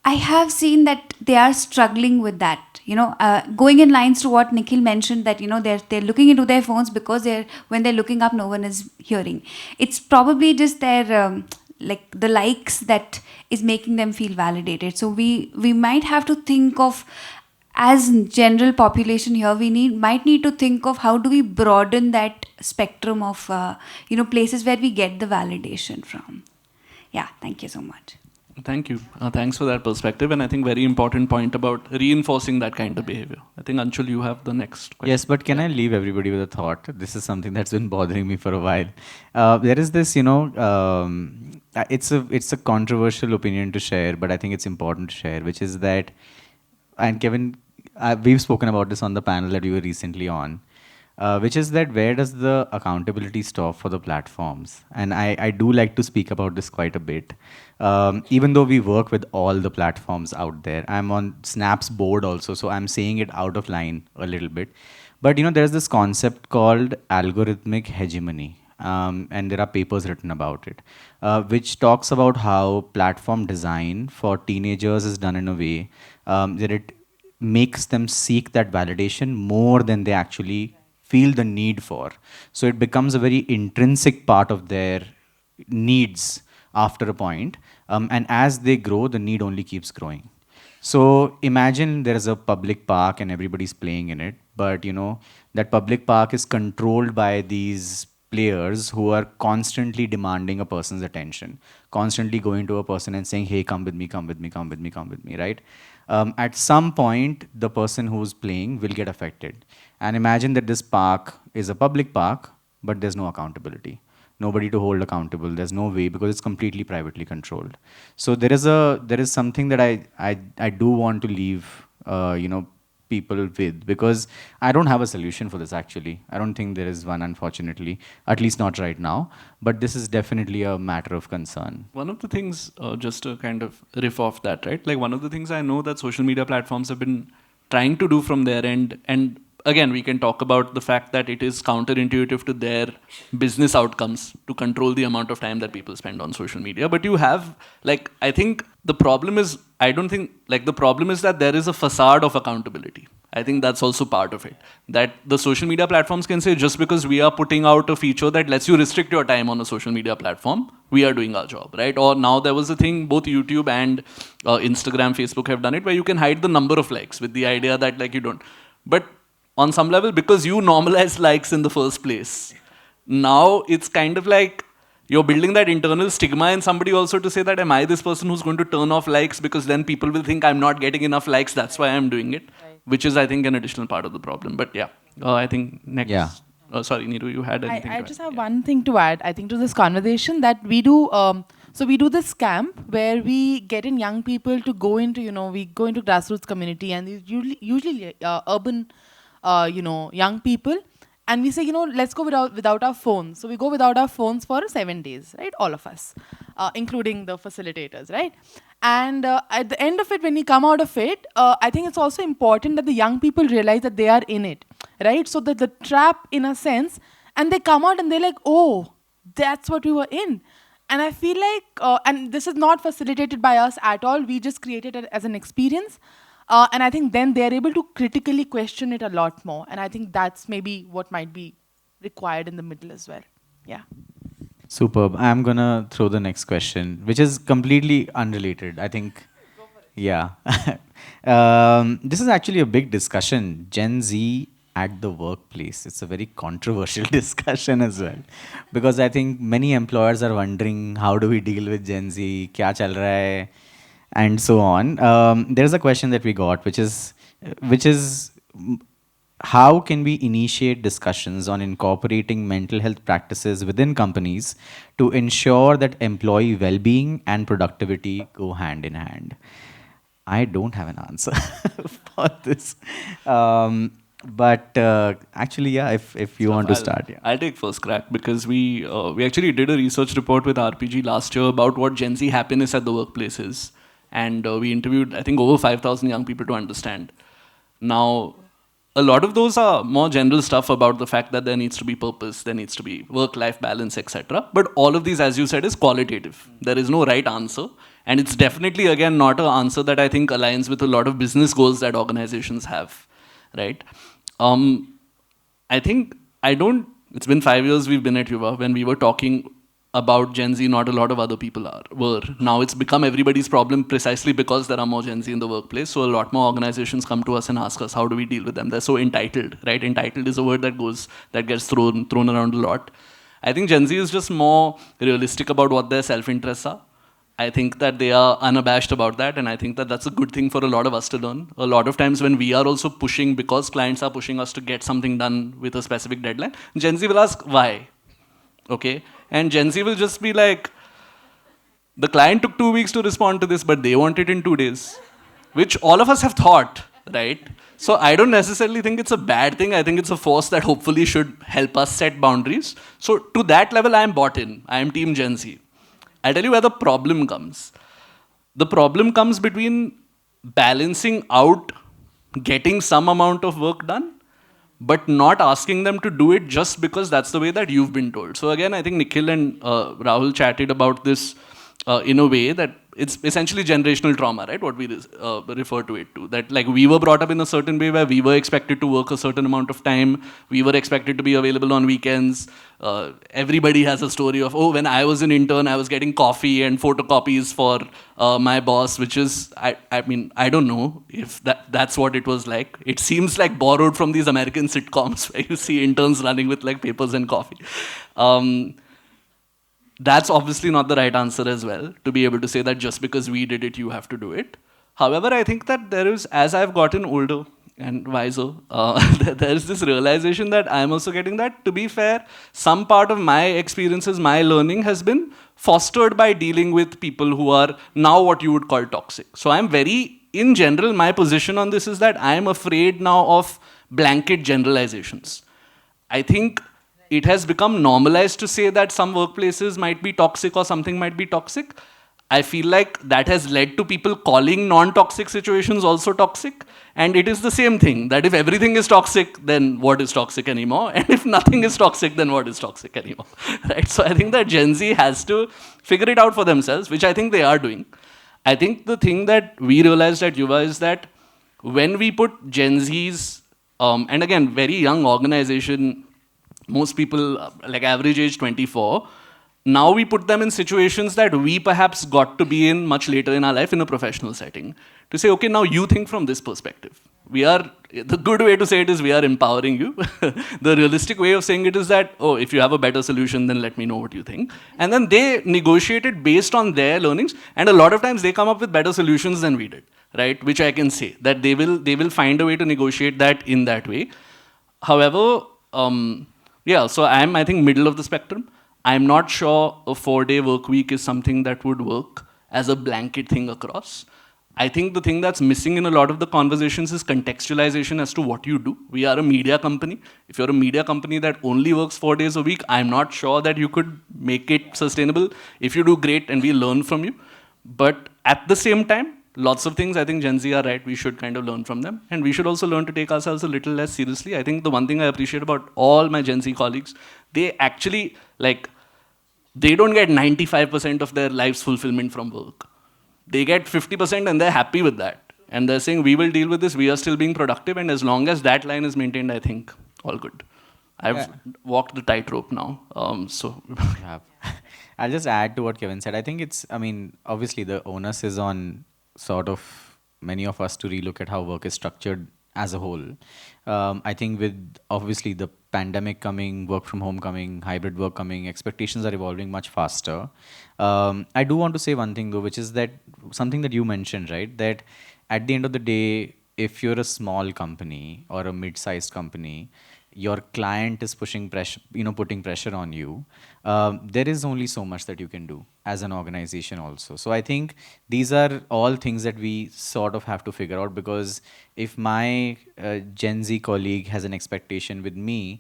I have seen that they are struggling with that, going in lines to what Nikhil mentioned, that, they're looking into their phones because when they're looking up, no one is hearing. It's probably just their, the likes that is making them feel validated. So we might have to think of, as general population here, we might need to think of how do we broaden that spectrum of places where we get the validation from. Yeah, thank you so much. Thank you. Thanks for that perspective. And I think very important point about reinforcing that kind of behavior. I think, Anshul, you have the next question. Yes, but can I leave everybody with a thought? This is something that's been bothering me for a while. There is this, it's a controversial opinion to share, but I think it's important to share, which is that, and Kevin, we've spoken about this on the panel that we were recently on, which is that where does the accountability stop for the platforms? And I do like to speak about this quite a bit. Even though we work with all the platforms out there, I'm on Snap's board also, so I'm saying it out of line a little bit. But there's this concept called algorithmic hegemony. And there are papers written about it, which talks about how platform design for teenagers is done in a way that it makes them seek that validation more than they actually feel the need for. So it becomes a very intrinsic part of their needs after a point. And as they grow, the need only keeps growing. So imagine there is a public park and everybody's playing in it, but that public park is controlled by these players who are constantly demanding a person's attention, constantly going to a person and saying, hey, come with me, come with me, come with me, come with me, right? At some point, the person who's playing will get affected. And imagine that this park is a public park, but there's no accountability. Nobody to hold accountable. There's no way because it's completely privately controlled. So there is something that I do want to leave people with, because I don't have a solution for this actually. I don't think there is one, unfortunately, at least not right now. But this is definitely a matter of concern. One of the things, just to kind of riff off that, right? Like one of the things I know that social media platforms have been trying to do from their end, and again, we can talk about the fact that it is counterintuitive to their business outcomes to control the amount of time that people spend on social media. But you have, I think the problem is, the problem is that there is a facade of accountability. I think that's also part of it. That the social media platforms can say, just because we are putting out a feature that lets you restrict your time on a social media platform, we are doing our job, right? Or now there was a thing, both YouTube and Instagram, Facebook have done it, where you can hide the number of likes with the idea that you don't. But on some level, because you normalize likes in the first place, now it's kind of like you're building that internal stigma in somebody also to say that, am I this person who's going to turn off likes because then people will think I'm not getting enough likes, that's why I'm doing it, right. Which is, I think, an additional part of the problem. But yeah, I think next. Yeah. Sorry, Neeru, you had anything I just have one thing to add, I think, to this conversation that we do. So we do this camp where we get in young people to go into, we go into grassroots community, and usually urban young people, and we say, let's go without our phones. So we go without our phones for 7 days, right? All of us, including the facilitators, right? And at the end of it, when we come out of it, I think it's also important that the young people realize that they are in it, right? So that the trap, in a sense, and they come out and they're like, oh, that's what we were in. And I feel like, and this is not facilitated by us at all, we just created it as an experience. And I think then they're able to critically question it a lot more. And I think that's maybe what might be required in the middle as well. Yeah. Superb. I'm going to throw the next question, which is completely unrelated. I think, yeah. This is actually a big discussion. Gen Z at the workplace. It's a very controversial discussion as well. Because I think many employers are wondering, how do we deal with Gen Z? Kya chal raha hai? And so on. There's a question that we got, which is, how can we initiate discussions on incorporating mental health practices within companies to ensure that employee well-being and productivity go hand in hand? I don't have an answer for this. But actually, yeah, if you want to start. Yeah. I'll take first crack, because we actually did a research report with RPG last year about what Gen Z happiness at the workplace is. And we interviewed, I think, over 5,000 young people to understand. Now, a lot of those are more general stuff about the fact that there needs to be purpose, there needs to be work-life balance, etc. But all of these, as you said, is qualitative. There is no right answer. And it's definitely, again, not an answer that I think aligns with a lot of business goals that organizations have, right? I think, it's been 5 years we've been at Yuva. When we were talking about Gen Z, not a lot of other people were. Now it's become everybody's problem precisely because there are more Gen Z in the workplace. So a lot more organizations come to us and ask us, how do we deal with them? They're so entitled, right? Entitled is a word that gets thrown around a lot. I think Gen Z is just more realistic about what their self-interests are. I think that they are unabashed about that, and I think that that's a good thing for a lot of us to learn. A lot of times when we are also pushing, because clients are pushing us to get something done with a specific deadline, Gen Z will ask, why? Okay? And Gen Z will just be like, the client took 2 weeks to respond to this, but they want it in 2 days, which all of us have thought, right? So I don't necessarily think it's a bad thing. I think it's a force that hopefully should help us set boundaries. So to that level, I am bought in. I am Team Gen Z. I'll tell you where the problem comes. The problem comes between balancing out getting some amount of work done, but not asking them to do it just because that's the way that you've been told. So again, I think Nikhil and Rahul chatted about this in a way that it's essentially generational trauma, right? What we refer to it to. That like we were brought up in a certain way where we were expected to work a certain amount of time. We were expected to be available on weekends. Everybody has a story of, oh, when I was an intern, I was getting coffee and photocopies for my boss, which is, I mean, I don't know if that's what it was like. It seems like borrowed from these American sitcoms where you see interns running with like papers and coffee. That's obviously not the right answer as well, to be able to say that just because we did it, you have to do it. However, I think that there is, as I've gotten older and wiser, there is this realization that I'm also getting that, to be fair, some part of my experiences, my learning has been fostered by dealing with people who are now what you would call toxic. So I'm very, in general, my position on this is that I'm afraid now of blanket generalizations. I think it has become normalized to say that some workplaces might be toxic or something might be toxic. I feel like that has led to people calling non-toxic situations also toxic. And it is the same thing, that if everything is toxic, then what is toxic anymore? And if nothing is toxic, then what is toxic anymore? Right? So I think that Gen Z has to figure it out for themselves, which I think they are doing. I think the thing that we realized at Yuva is that when we put Gen Zs, and again, very young organization, most people, like average age 24, now we put them in situations that we perhaps got to be in much later in our life in a professional setting. To say, okay, now you think from this perspective. The good way to say it is we are empowering you. The realistic way of saying it is that, oh, if you have a better solution, then let me know what you think. And then they negotiate it based on their learnings. And a lot of times they come up with better solutions than we did, right? Which I can say, that they will find a way to negotiate that in that way. However, yeah, so I think, middle of the spectrum. I'm not sure a 4-day work week is something that would work as a blanket thing across. I think the thing that's missing in a lot of the conversations is contextualization as to what you do. We are a media company. If you're a media company that only works 4 days a week, I'm not sure that you could make it sustainable. If you do, great, and we learn from you. But at the same time, lots of things, I think Gen Z are right, we should kind of learn from them. And we should also learn to take ourselves a little less seriously. I think the one thing I appreciate about all my Gen Z colleagues, they actually, like, they don't get 95% of their life's fulfillment from work. They get 50% and they're happy with that. And they're saying, we will deal with this, we are still being productive, and as long as that line is maintained, I think all good. I've walked the tightrope now, so. Yeah. I'll just add to what Kevin said. I think it's, I mean, obviously the onus is on sort of many of us to relook at how work is structured as a whole. I think with obviously the pandemic coming, work from home coming, hybrid work coming, expectations are evolving much faster. I do want to say one thing though, which is that something that you mentioned, right? That at the end of the day, if you're a small company or a mid-sized company, your client is putting pressure on you, there is only so much that you can do as an organization also. So I think these are all things that we sort of have to figure out, because if my Gen Z colleague has an expectation with me,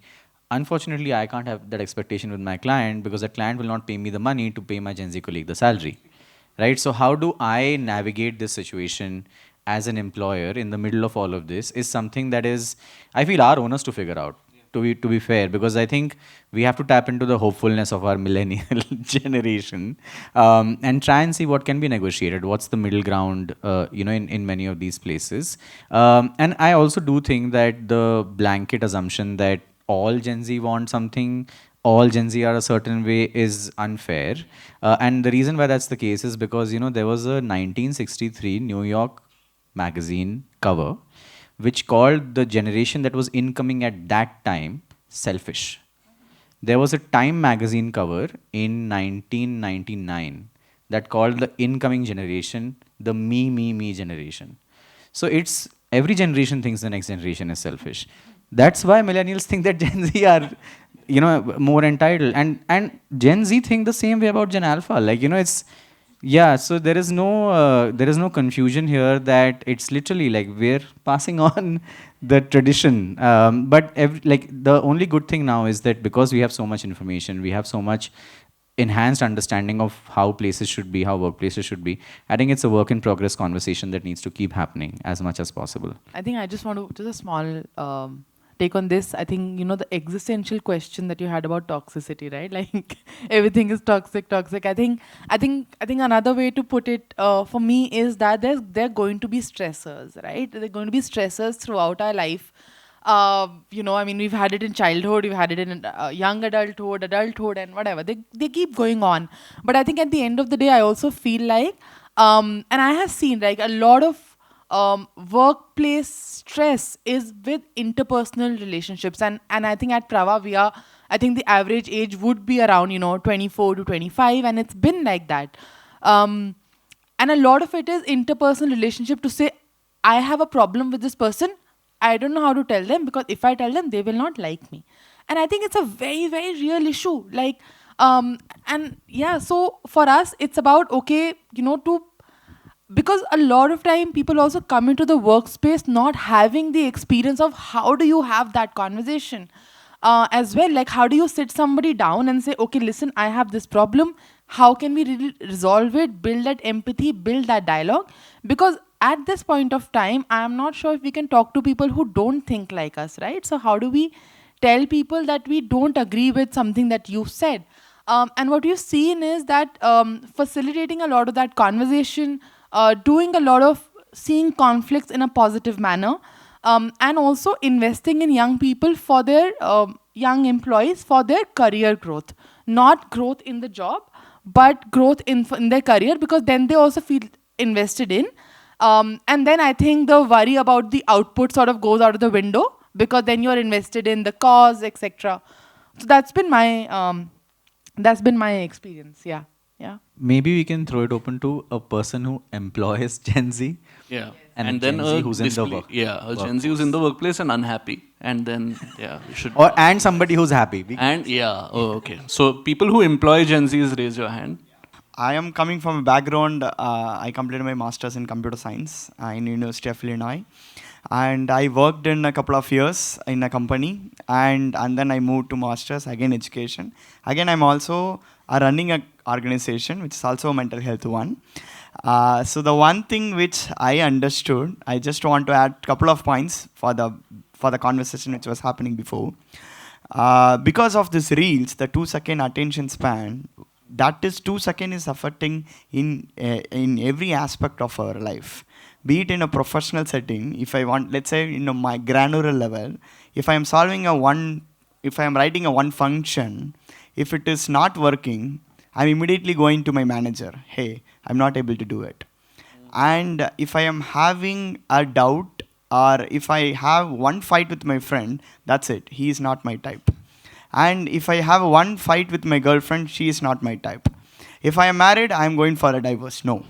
unfortunately I can't have that expectation with my client, because the client will not pay me the money to pay my Gen Z colleague the salary, right? So how do I navigate this situation as an employer in the middle of all of this is something that is, I feel, our owners to figure out. To be fair, because I think we have to tap into the hopefulness of our millennial generation and try and see what can be negotiated, what's the middle ground, in many of these places. And I also do think that the blanket assumption that all Gen Z want something, all Gen Z are a certain way is unfair. And the reason why that's the case is because, there was a 1963 New York magazine cover which called the generation that was incoming at that time selfish. There was a Time magazine cover in 1999 that called the incoming generation, the me generation. So it's every generation thinks the next generation is selfish. That's why millennials think that Gen Z are, more entitled, and Gen Z think the same way about Gen Alpha. Like, it's yeah. So there is no confusion here, that it's literally like we're passing on the tradition. But like the only good thing now is that because we have so much information, we have so much enhanced understanding of how places should be, how workplaces should be. I think it's a work in progress conversation that needs to keep happening as much as possible. I think I just want to just a small take on this. I think the existential question that you had about toxicity, right? Like everything is toxic. I think another way to put it for me is that there are going to be stressors, right? There are going to be stressors throughout our life. We've had it in childhood, we've had it in young adulthood, and whatever. They keep going on. But I think at the end of the day, I also feel like, and I have seen like a lot of workplace stress is with interpersonal relationships. And I think at Prava, I think the average age would be around, 24 to 25, and it's been like that. And a lot of it is interpersonal relationship to say, I have a problem with this person. I don't know how to tell them, because if I tell them, they will not like me. And I think it's a very, very real issue. Like, so for us, it's about, because a lot of time people also come into the workspace not having the experience of how do you have that conversation as well. Like, how do you sit somebody down and say, okay, listen, I have this problem. How can we really resolve it, build that empathy, build that dialogue? Because at this point of time, I am not sure if we can talk to people who don't think like us, right? So how do we tell people that we don't agree with something that you said? And what you've seen is that facilitating a lot of that conversation, doing a lot of seeing conflicts in a positive manner, and also investing in young people for their young employees for their career growth, not growth in the job, but growth in their career, because then they also feel invested in. And then I think the worry about the output sort of goes out of the window, because then you're invested in the cause, etc. So that's been my experience. Yeah. Maybe we can throw it open to a person who employs Gen Z. Yeah. And then Gen Z who's in the work. Yeah, a Gen Z who's in the workplace and unhappy. And then, yeah, we should. And somebody who's happy. Okay. So people who employ Gen Zs, raise your hand. I am coming from a background, I completed my master's in computer science in University of Illinois. And I worked in a couple of years in a company, and then I moved to master's, again education. Again, I'm also running an organization, which is also a mental health one. So the one thing which I understood, I just want to add a couple of points for the conversation which was happening before. Because of this reels, the 2-second attention span, that is 2 seconds is affecting in every aspect of our life. Be it in a professional setting, if I want, let's say in my granular level, if I am writing a one function, if it is not working, I'm immediately going to my manager. Hey, I'm not able to do it. And if I am having a doubt, or if I have one fight with my friend, that's it. He is not my type. And if I have one fight with my girlfriend, she is not my type. If I am married, I am going for a divorce. No.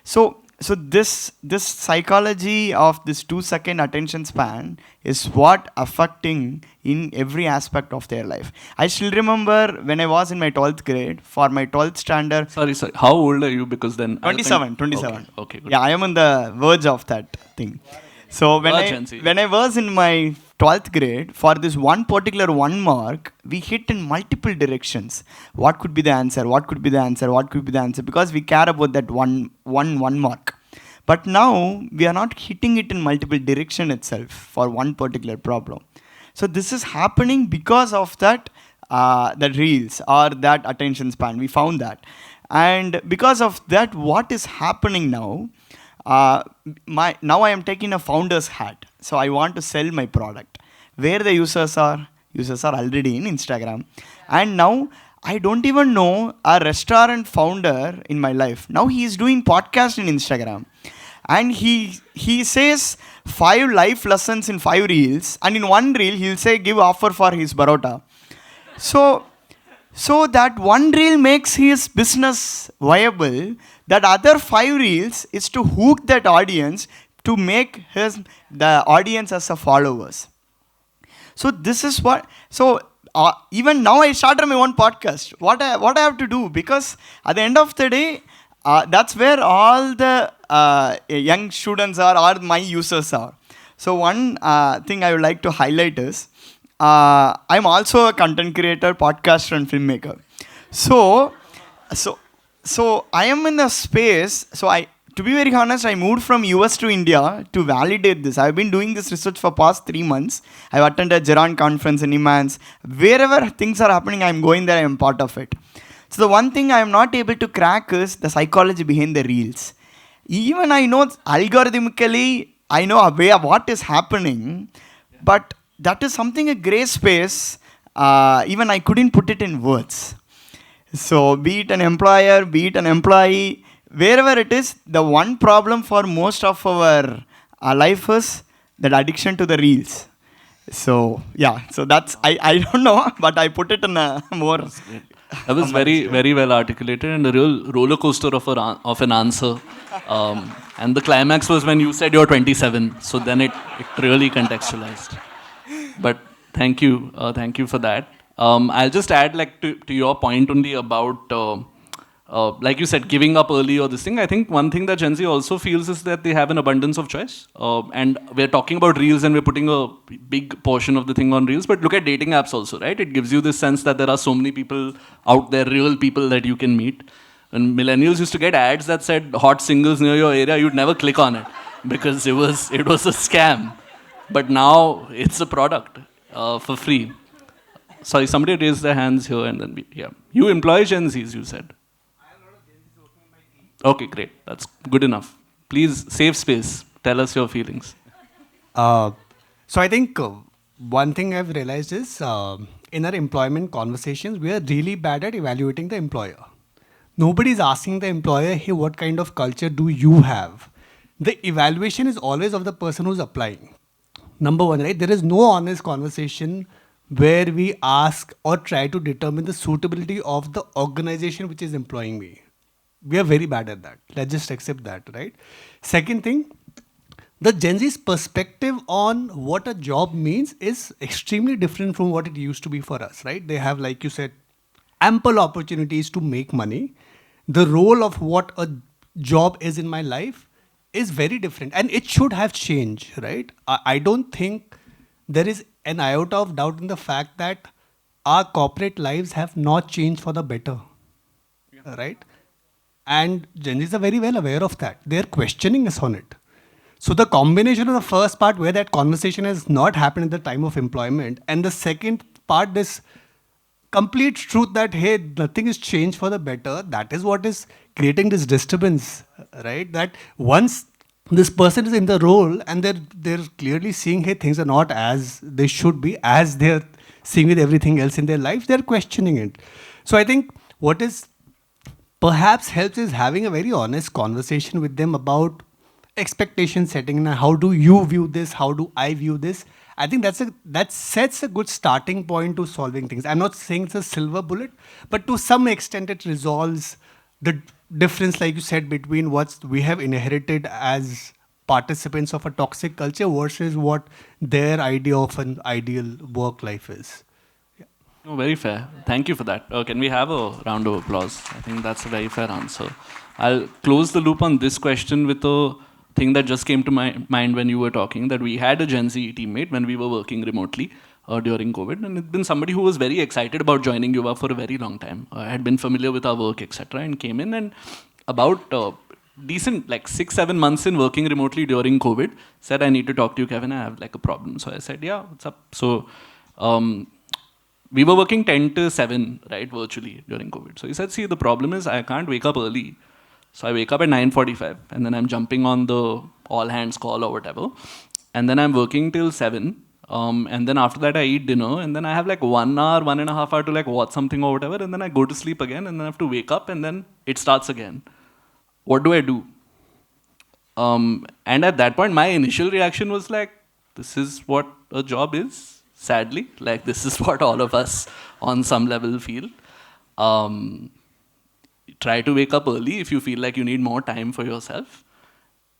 So this psychology of this 2-second attention span is what affecting in every aspect of their life. I still remember when I was in my 12th grade, for my 12th standard. Sorry. How old are you? Because then 27. Okay, good. Yeah, I am on the verge of that thing. So when I was in my 12th grade, for this one particular 1 mark, we hit in multiple directions. What could be the answer? Because we care about that one mark. But now we are not hitting it in multiple direction itself for one particular problem. So this is happening because of that reels or that attention span. We found that. And because of that, what is happening now? Now I am taking a founder's hat. So I want to sell my product. Where the users are already in Instagram. And now I don't even know a restaurant founder in my life. Now he is doing podcast in Instagram. And he says 5 life lessons in 5 reels. And in one reel, he'll say give offer for his barota. So So that one reel makes his business viable. That other 5 reels is to hook that audience to make the audience as a followers. So this is what. So even now I started my own podcast. What I have to do, because at the end of the day, that's where all the young students are, or my users are. So one thing I would like to highlight is, I'm also a content creator, podcaster, and filmmaker. So I am in a space. To be very honest, I moved from US to India to validate this. I've been doing this research for past 3 months. I've attended a Geron conference in NIMHANS. Wherever things are happening, I'm going there, I'm part of it. So the one thing I'm not able to crack is the psychology behind the reels. Even I know algorithmically, I know what is happening, but that is something, a gray space, even I couldn't put it in words. So be it an employer, be it an employee, wherever it is, the one problem for most of our life is that addiction to the reels. So yeah, so that's, I don't know, but I put it in a more... That was very, very well articulated, and a real roller coaster of an answer. And the climax was when you said you're 27, so then it really contextualized. But thank you for that. I'll just add, like, to your point only about, like you said, giving up early or this thing. I think one thing that Gen Z also feels is that they have an abundance of choice. And we're talking about reels and we're putting a big portion of the thing on reels. But look at dating apps also, right? It gives you this sense that there are so many people out there, real people that you can meet. When millennials used to get ads that said hot singles near your area, you'd never click on it because it was a scam. But now it's a product for free. Sorry, somebody raised their hands here, and then you employ Gen Zs, you said. Okay, great. That's good enough. Please, safe space. Tell us your feelings. So I think one thing I've realized is in our employment conversations, we are really bad at evaluating the employer. Nobody's asking the employer, hey, what kind of culture do you have? The evaluation is always of the person who's applying. Number one, right? There is no honest conversation where we ask or try to determine the suitability of the organization which is employing me. We are very bad at that. Let's just accept that, right? Second thing, the Gen Z's perspective on what a job means is extremely different from what it used to be for us, right? They have, like you said, ample opportunities to make money. The role of what a job is in my life is very different, and it should have changed, right? I don't think there is an iota of doubt in the fact that our corporate lives have not changed for the better, right? And Gen Zs are very well aware of that. They're questioning us on it. So the combination of the first part where that conversation has not happened at the time of employment, and the second part, this complete truth that, hey, nothing is changed for the better, that is what is creating this disturbance, right? That once this person is in the role and they're clearly seeing, hey, things are not as they should be, as they're seeing with everything else in their life, they're questioning it. So I think what is perhaps helps is having a very honest conversation with them about expectation setting and how do you view this, how do I view this. I think that sets a good starting point to solving things. I'm not saying it's a silver bullet, but to some extent it resolves the difference, like you said, between what we have inherited as participants of a toxic culture versus what their idea of an ideal work life is. Oh, very fair. Thank you for that. Can we have a round of applause? I think that's a very fair answer. I'll close the loop on this question with a thing that just came to my mind when you were talking, that we had a Gen Z teammate when we were working remotely during COVID, and it's been somebody who was very excited about joining Yuva for a very long time. Had been familiar with our work, etc., and came in, and about decent, like 6-7 months in working remotely during COVID, said, I need to talk to you, Kevin, I have like a problem. So I said, yeah, what's up? So we were working 10 to 7, right, virtually during COVID. So he said, see, the problem is I can't wake up early. So I wake up at 9:45, and then I'm jumping on the all hands call or whatever. And then I'm working till 7. And then after that I eat dinner, and then I have like 1 hour, 1.5 hours to like watch something or whatever, and then I go to sleep again, and then I have to wake up, and then it starts again. What do I do? And at that point, my initial reaction was like, this is what a job is, sadly. Like, this is what all of us on some level feel. Um, Try to wake up early if you feel like you need more time for yourself.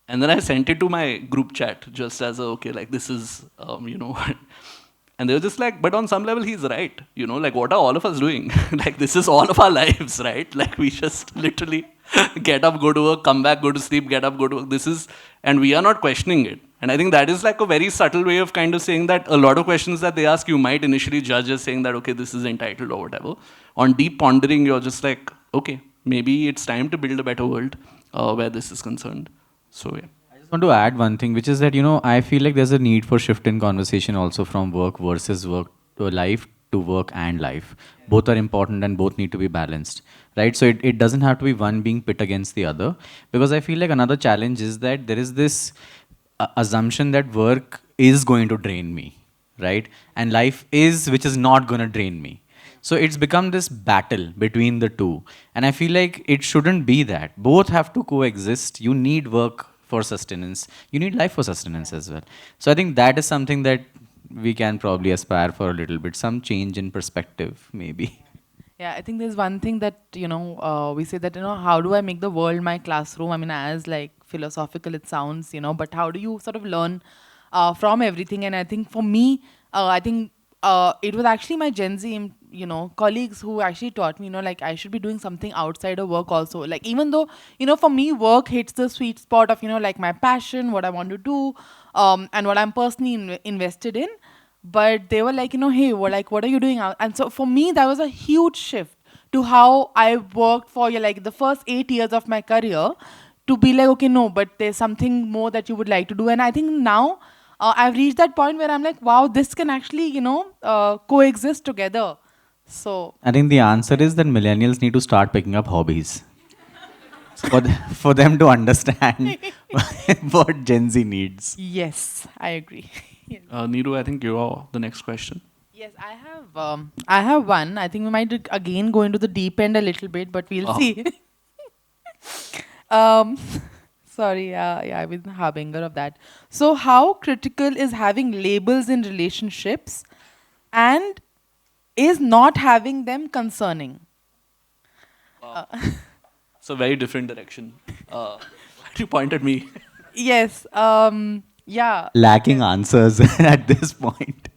And then I sent it to my group chat just as a, okay, like this is, and they were just like, but on some level he's right. Like what are all of us doing? Like this is all of our lives, right? Like we just literally get up, go to work, come back, go to sleep, get up, go to work. And we are not questioning it. And I think that is like a very subtle way of kind of saying that a lot of questions that they ask, you might initially judge as saying that, okay, this is entitled or whatever. On deep pondering, you're just like, okay, maybe it's time to build a better world where this is concerned. So, yeah. I just want to add one thing, which is that, I feel like there's a need for shift in conversation also from work versus work to life to work and life. Both are important and both need to be balanced, right? So it doesn't have to be one being pit against the other, because I feel like another challenge is that there is this assumption that work is going to drain me, right? And life is, which is not going to drain me. So it's become this battle between the two. And I feel like it shouldn't be that. Both have to coexist. You need work for sustenance. You need life for sustenance as well. So I think that is something that we can probably aspire for a little bit. Some change in perspective, maybe. Yeah, I think there's one thing that, we say that, how do I make the world my classroom? I mean, as like philosophical it sounds, but how do you sort of learn from everything? And I think for me, it was actually my Gen Z, colleagues who actually taught me, like I should be doing something outside of work also. Like even though, for me, work hits the sweet spot of, like my passion, what I want to do, and what I'm personally invested in. But they were like, hey, what are you doing out? And so for me, that was a huge shift to how I worked for like the first 8 years of my career, to be like, okay, no, but there's something more that you would like to do. And I think now I've reached that point where I'm like, wow, this can actually, coexist together. So I think the answer is that millennials need to start picking up hobbies for them to understand what Gen Z needs. yes, I agree. Neeru, I think you are the next question. Yes, I have one. I think we might again go into the deep end a little bit, but we'll see. Sorry, yeah, I was the harbinger of that. So, how critical is having labels in relationships, and is not having them concerning? It's a very different direction. Why do you point at me? Yes. Yeah. Lacking answers at this point.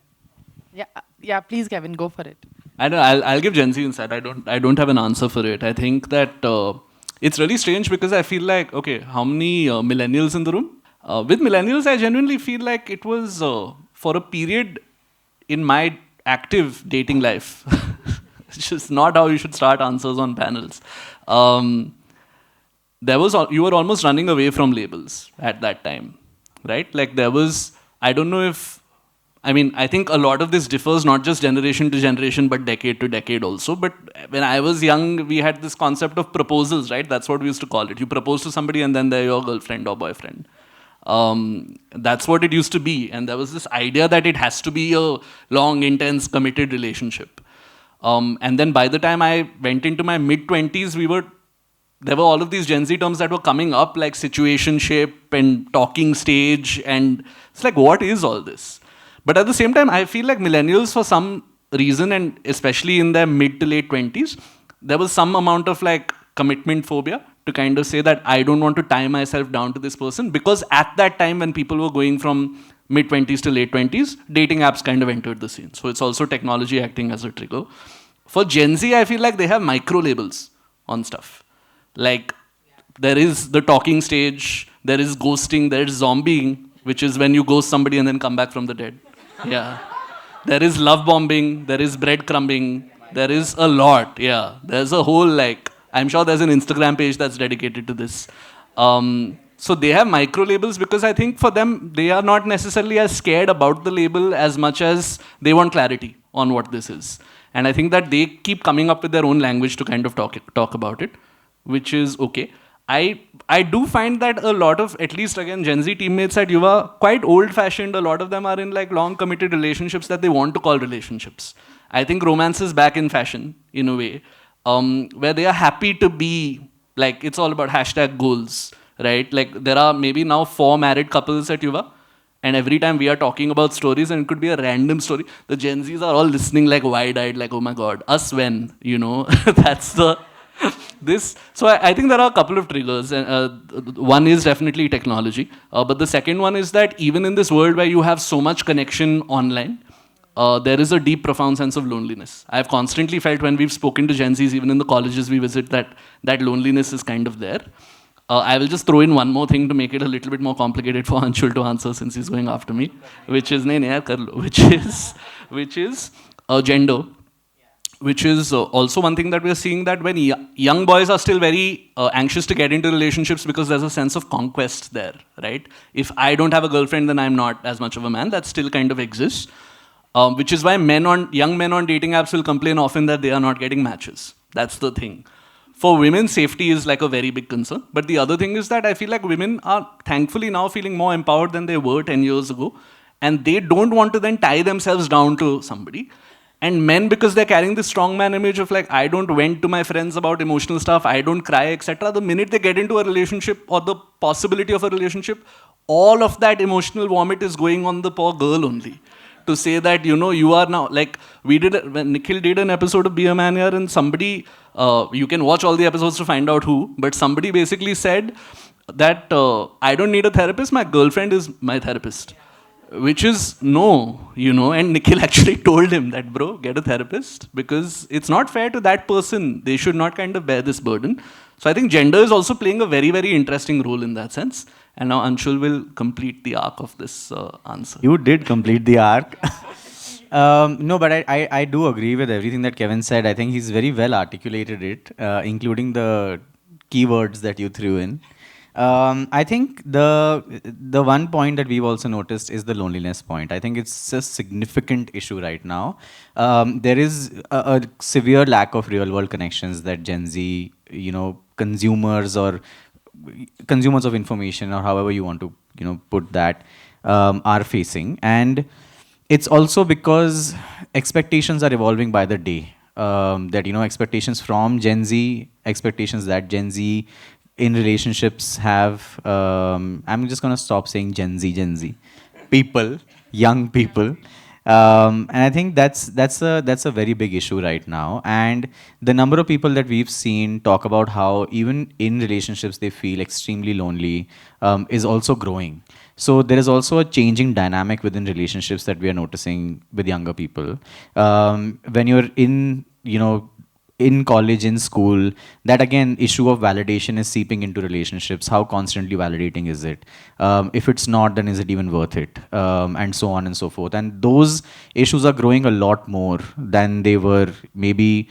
Yeah. Please, Kevin, go for it. I know. I'll give Gen Z insight. I don't have an answer for it. I think that it's really strange because I feel like, okay, how many millennials in the room? With millennials, I genuinely feel like it was for a period in my active dating life. It's just not how you should start answers on panels. You were almost running away from labels at that time, right? Like there was, I don't know if, I think a lot of this differs not just generation to generation, but decade to decade also. But when I was young, we had this concept of proposals, right? That's what we used to call it. You propose to somebody and then they're your girlfriend or boyfriend. That's what it used to be. And there was this idea that it has to be a long, intense, committed relationship. And then by the time I went into my mid-20s, there were all of these Gen Z terms that were coming up, like situationship and talking stage. And it's like, what is all this? But at the same time, I feel like millennials, for some reason, and especially in their mid to late 20s, there was some amount of like commitment phobia to kind of say that I don't want to tie myself down to this person, because at that time when people were going from mid 20s to late 20s, dating apps kind of entered the scene. So it's also technology acting as a trigger. For Gen Z, I feel like they have micro labels on stuff. Like there is the talking stage, there is ghosting, there is zombieing, which is when you ghost somebody and then come back from the dead. Yeah. There is love bombing, there is breadcrumbing, there is a lot. Yeah. There's a whole I'm sure there's an Instagram page that's dedicated to this. So they have micro labels because I think for them, they are not necessarily as scared about the label as much as they want clarity on what this is. And I think that they keep coming up with their own language to kind of talk about it, which is okay. I do find that a lot of, at least again, Gen Z teammates at Yuva, quite old-fashioned. A lot of them are in like long committed relationships that they want to call relationships. I think romance is back in fashion in a way, where they are happy to be, it's all about hashtag goals, right? Like there are maybe now 4 married couples at Yuva, And every time we are talking about stories, and it could be a random story, the Gen Zs are all listening like wide-eyed, like, oh my God, us when, that's the, this. So I think there are a couple of triggers. And one is definitely technology. But the second one is that even in this world where you have so much connection online, there is a deep, profound sense of loneliness. I've constantly felt when we've spoken to Gen Zs, even in the colleges we visit, that loneliness is kind of there. I will just throw in one more thing to make it a little bit more complicated for Anshul to answer since he's going after me, which is gender, which is also one thing that we're seeing, that when young boys are still very anxious to get into relationships because there's a sense of conquest there, right? If I don't have a girlfriend, then I'm not as much of a man. That still kind of exists, which is why young men on dating apps will complain often that they are not getting matches. That's the thing. For women, safety is like a very big concern. But the other thing is that I feel like women are thankfully now feeling more empowered than they were 10 years ago. And they don't want to then tie themselves down to somebody. And men, because they're carrying this strongman image of like, I don't vent to my friends about emotional stuff, I don't cry, etc. The minute they get into a relationship or the possibility of a relationship, all of that emotional vomit is going on the poor girl only. To say that, you are now, like, when Nikhil did an episode of Be a Man Here, and somebody, you can watch all the episodes to find out who, but somebody basically said that I don't need a therapist, my girlfriend is my therapist. Which is no, and Nikhil actually told him that, bro, get a therapist, because it's not fair to that person. They should not kind of bear this burden. So I think gender is also playing a very, very interesting role in that sense. And now Anshul will complete the arc of this answer. You did complete the arc. No, but I do agree with everything that Kevin said. I think he's very well articulated it, including the keywords that you threw in. I think the one point that we've also noticed is the loneliness point. I think it's a significant issue right now. There is a severe lack of real world connections that Gen Z, consumers of information, or however you want to, put that, are facing. And it's also because expectations are evolving by the day. That, expectations from Gen Z, expectations that Gen Z in relationships have, I'm just going to stop saying Gen Z, people, young people. And I think that's a very big issue right now. And the number of people that we've seen talk about how even in relationships they feel extremely lonely is also growing. So there is also a changing dynamic within relationships that we are noticing with younger people. When you're in college, in school, that again, issue of validation is seeping into relationships. How constantly validating is it? If it's not, then is it even worth it? And so on and so forth. And those issues are growing a lot more than they were maybe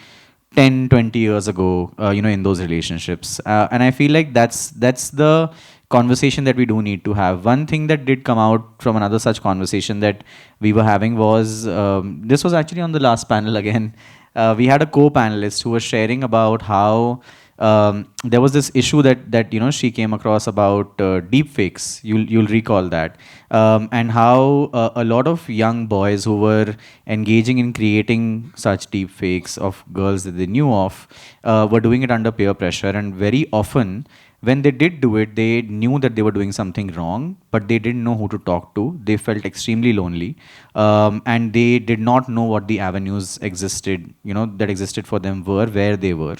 10, 20 years ago, in those relationships. And I feel like that's the conversation that we do need to have. One thing that did come out from another such conversation that we were having was, this was actually on the last panel again, we had a co-panelist who was sharing about how there was this issue that she came across about deep fakes. You'll recall that, and how a lot of young boys who were engaging in creating such deep fakes of girls that they knew of were doing it under peer pressure, and very often when they did do it, they knew that they were doing something wrong, but they didn't know who to talk to. They felt extremely lonely, and they did not know what the avenues existed, that existed for them where they were.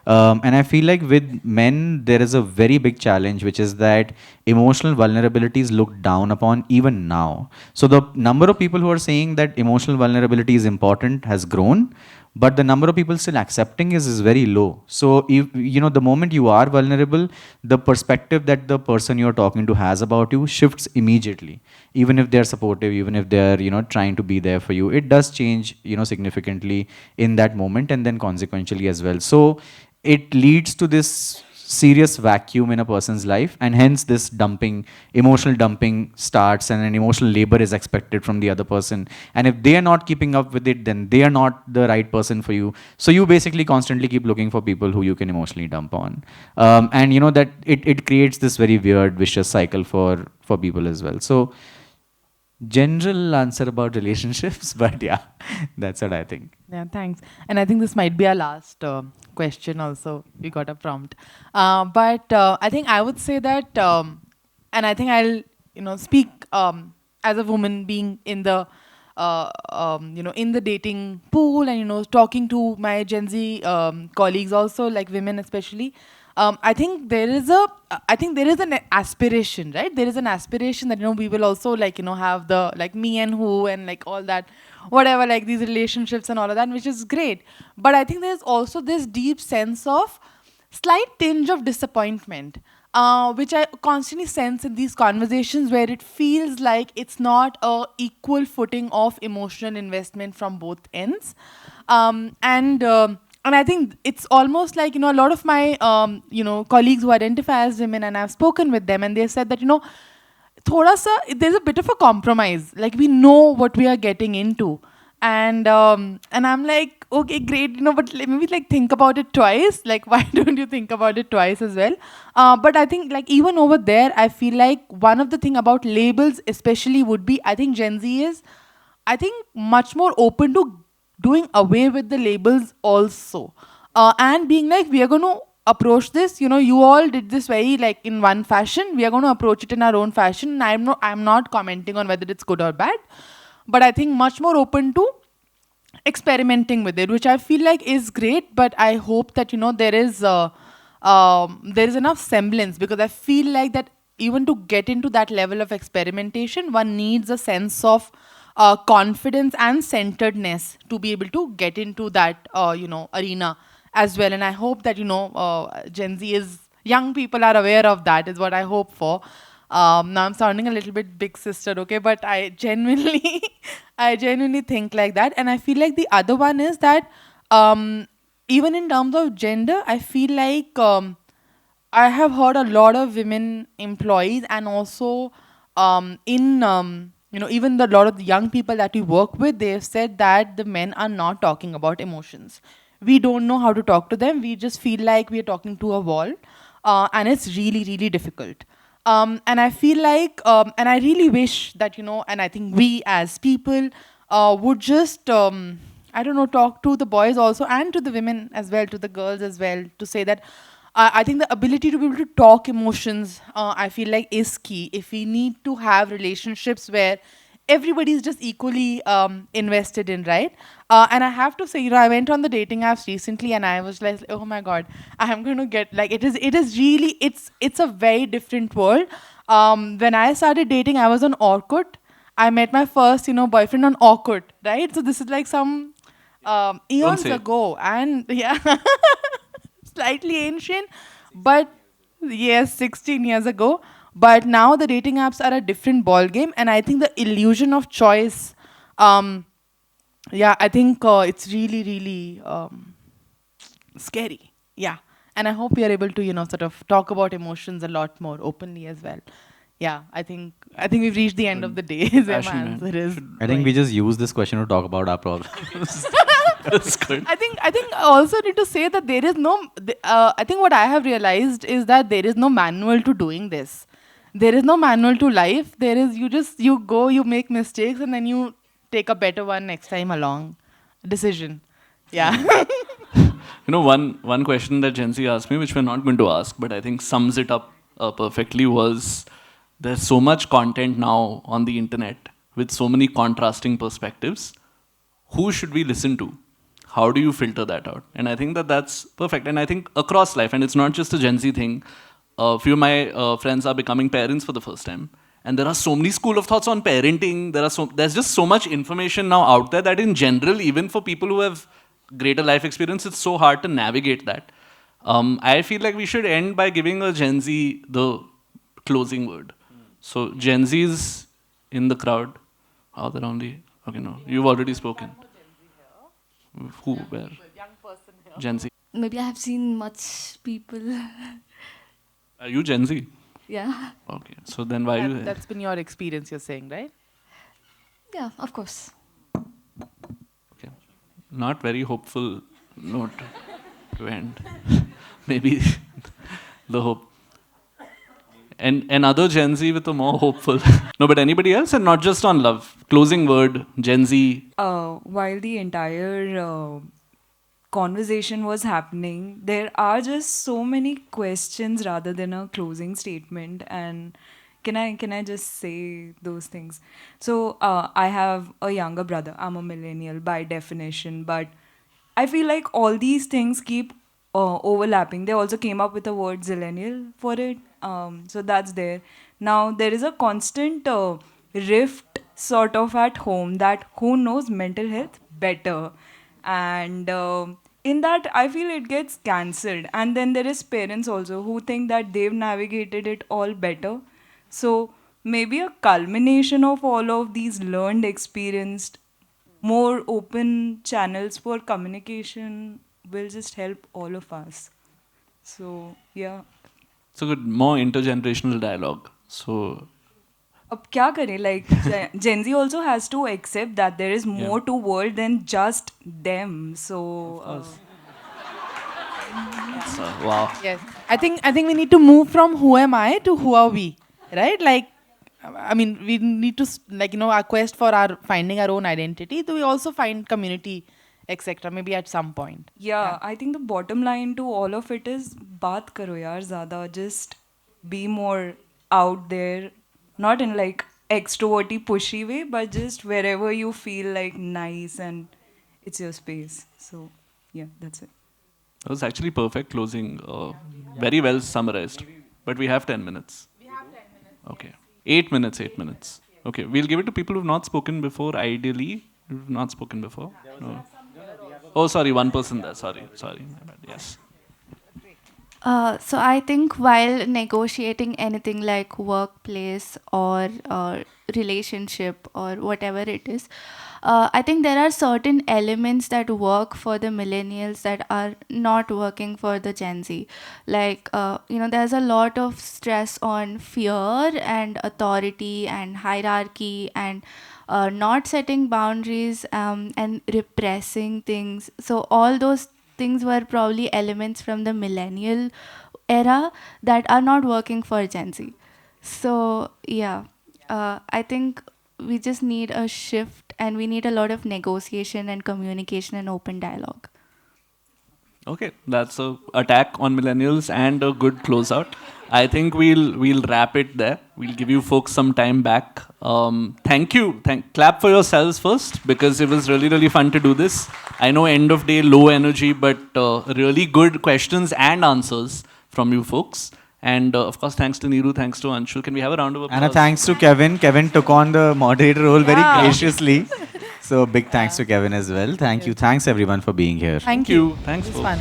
And I feel like with men, there is a very big challenge, which is that emotional vulnerability is looked down upon even now. So the number of people who are saying that emotional vulnerability is important has grown, but the number of people still accepting is very low. So if the moment you are vulnerable, the perspective that the person you're talking to has about you shifts immediately. Even if they're supportive, even if they're trying to be there for you, it does change significantly in that moment, and then consequentially as well. So it leads to this serious vacuum in a person's life, and hence this emotional dumping starts, and an emotional labor is expected from the other person. And if they are not keeping up with it, then they are not the right person for you. So you basically constantly keep looking for people who you can emotionally dump on. And that it creates this very weird vicious cycle for people as well. So general answer about relationships, but yeah, that's what I think. Yeah, thanks. And I think this might be our last question also. We got a prompt. But I think I would say that, and I think I'll, speak as a woman being in the in the dating pool and talking to my Gen Z colleagues also, like women especially. I think there is an aspiration, right? There is an aspiration that we will also have the like me and who and like all that, whatever, like these relationships and all of that, which is great. But I think there's also this deep sense of slight tinge of disappointment, which I constantly sense in these conversations, where it feels like it's not a equal footing of emotional investment from both ends. And I think it's almost like a lot of my colleagues who identify as women, and I've spoken with them, and they said that thoda sa, there's a bit of a compromise. Like we know what we are getting into, and I'm like, okay, great, but maybe like think about it twice. Like, why don't you think about it twice as well? But I think like even over there, I feel like one of the thing about labels, especially, would be, I think Gen Z is, I think, much more open to doing away with the labels also, and being like, we are going to approach this, you all did this very like in one fashion, we are going to approach it in our own fashion. And I'm not commenting on whether it's good or bad, but I think much more open to experimenting with it, which I feel like is great. But I hope that there is enough semblance, because I feel like that even to get into that level of experimentation, one needs a sense of confidence and centeredness to be able to get into that arena as well. And I hope that Gen Z is, young people are aware of that, is what I hope for. Now I'm sounding a little bit big sister, okay, but I genuinely I genuinely think like that. And I feel like the other one is that even in terms of gender, I feel like I have heard a lot of women employees, and also even the lot of the young people that we work with, they have said that the men are not talking about emotions. We don't know how to talk to them. We just feel like we are talking to a wall, and it's really, really difficult. And I feel like, and I really wish that, and I think we as people would just, I don't know, talk to the boys also, and to the women as well, to the girls as well, to say that I think the ability to be able to talk emotions, I feel like, is key. If we need to have relationships where everybody is just equally invested in, right? And I have to say, I went on the dating apps recently, and I was like, oh my god, I'm going to get like, it is really, it's a very different world. When I started dating, I was on Orkut. I met my first boyfriend on Orkut, right? So this is like some eons ago, and yeah. Slightly ancient, but yes, 16 years ago. But now the dating apps are a different ball game, and I think the illusion of choice, I think it's really, really scary. Yeah, and I hope we are able to sort of talk about emotions a lot more openly as well. Yeah, I think we've reached the end of the day. Is where my answer is. I think we just use this question to talk about our problems. That's good. I think I also need to say that there is no. I think what I have realized is that there is no manual to doing this. There is no manual to life. There is, you go, you make mistakes, and then you take a better one next time along. Decision. Yeah. One question that Gen Z asked me, which we're not going to ask, but I think sums it up perfectly, was there's so much content now on the internet with so many contrasting perspectives. Who should we listen to? How do you filter that out? And I think that's perfect. And I think across life, and it's not just a Gen Z thing, a few of my friends are becoming parents for the first time. And there are so many school of thoughts on parenting. There's just so much information now out there that in general, even for people who have greater life experience, it's so hard to navigate that. I feel like we should end by giving a Gen Z the closing word. So Gen Z's in the crowd. Are there only... Okay, no. You've already spoken. Who? Where? Gen Z. Maybe I have seen much people. Are you Gen Z? Yeah. Okay. So then why you... That's been your experience, you're saying, right? Yeah, of course. Okay. Not very hopeful note to end. Maybe the hope. And another Gen Z with a more hopeful... No, but anybody else? And not just on love. Closing word, Gen Z. While the entire conversation was happening, there are just so many questions rather than a closing statement. And Can I just say those things? So I have a younger brother. I'm a millennial by definition, but I feel like all these things keep overlapping. They also came up with the word zillennial for it. So that's there. Now there is a constant rift sort of at home that who knows mental health better. And in that, I feel it gets cancelled. And then there is parents also who think that they've navigated it all better. So maybe a culmination of all of these learned, experienced, more open channels for communication will just help all of us. So yeah. So good, more intergenerational dialogue. So अब क्या करें, like Gen Z also has to accept that there is more to world than just them. So wow. Yes, I think we need to move from who am I to who are we, right? Like, I mean, we need to our quest for our finding our own identity. Do we also find community, etc. Maybe at some point. yeah, I think the bottom line to all of it is baat karo yaar zyada, just be more out there, not in like extroverty pushy way, but just wherever you feel like nice and it's your space. So yeah, that's it. That was actually perfect closing. Very well summarized. But we have 10 minutes. We have 10 minutes. Okay. 8 minutes, 8 minutes. Okay. We'll give it to people who've not spoken before, ideally. Who've not spoken before. No. Oh, sorry. One person there. Sorry. My bad. Yes. So I think while negotiating anything like workplace or relationship or whatever it is, I think there are certain elements that work for the millennials that are not working for the Gen Z. Like, there's a lot of stress on fear and authority and hierarchy and not setting boundaries and repressing things. So all those things were probably elements from the millennial era that are not working for Gen Z. So yeah, I think we just need a shift and we need a lot of negotiation and communication and open dialogue. Okay, that's a attack on millennials and a good closeout. I think we'll wrap it there. We'll give you folks some time back. Thank you. Clap for yourselves first, because it was really fun to do this. I know end of day low energy, but really good questions and answers from you folks. And of course, thanks to Neeru, thanks to Anshul. Can we have a round of applause? And a thanks to Kevin. Kevin took on the moderator role very graciously. So big thanks to Kevin as well. Thank you. Thanks everyone for being here. Thank you. Thanks. It was fun.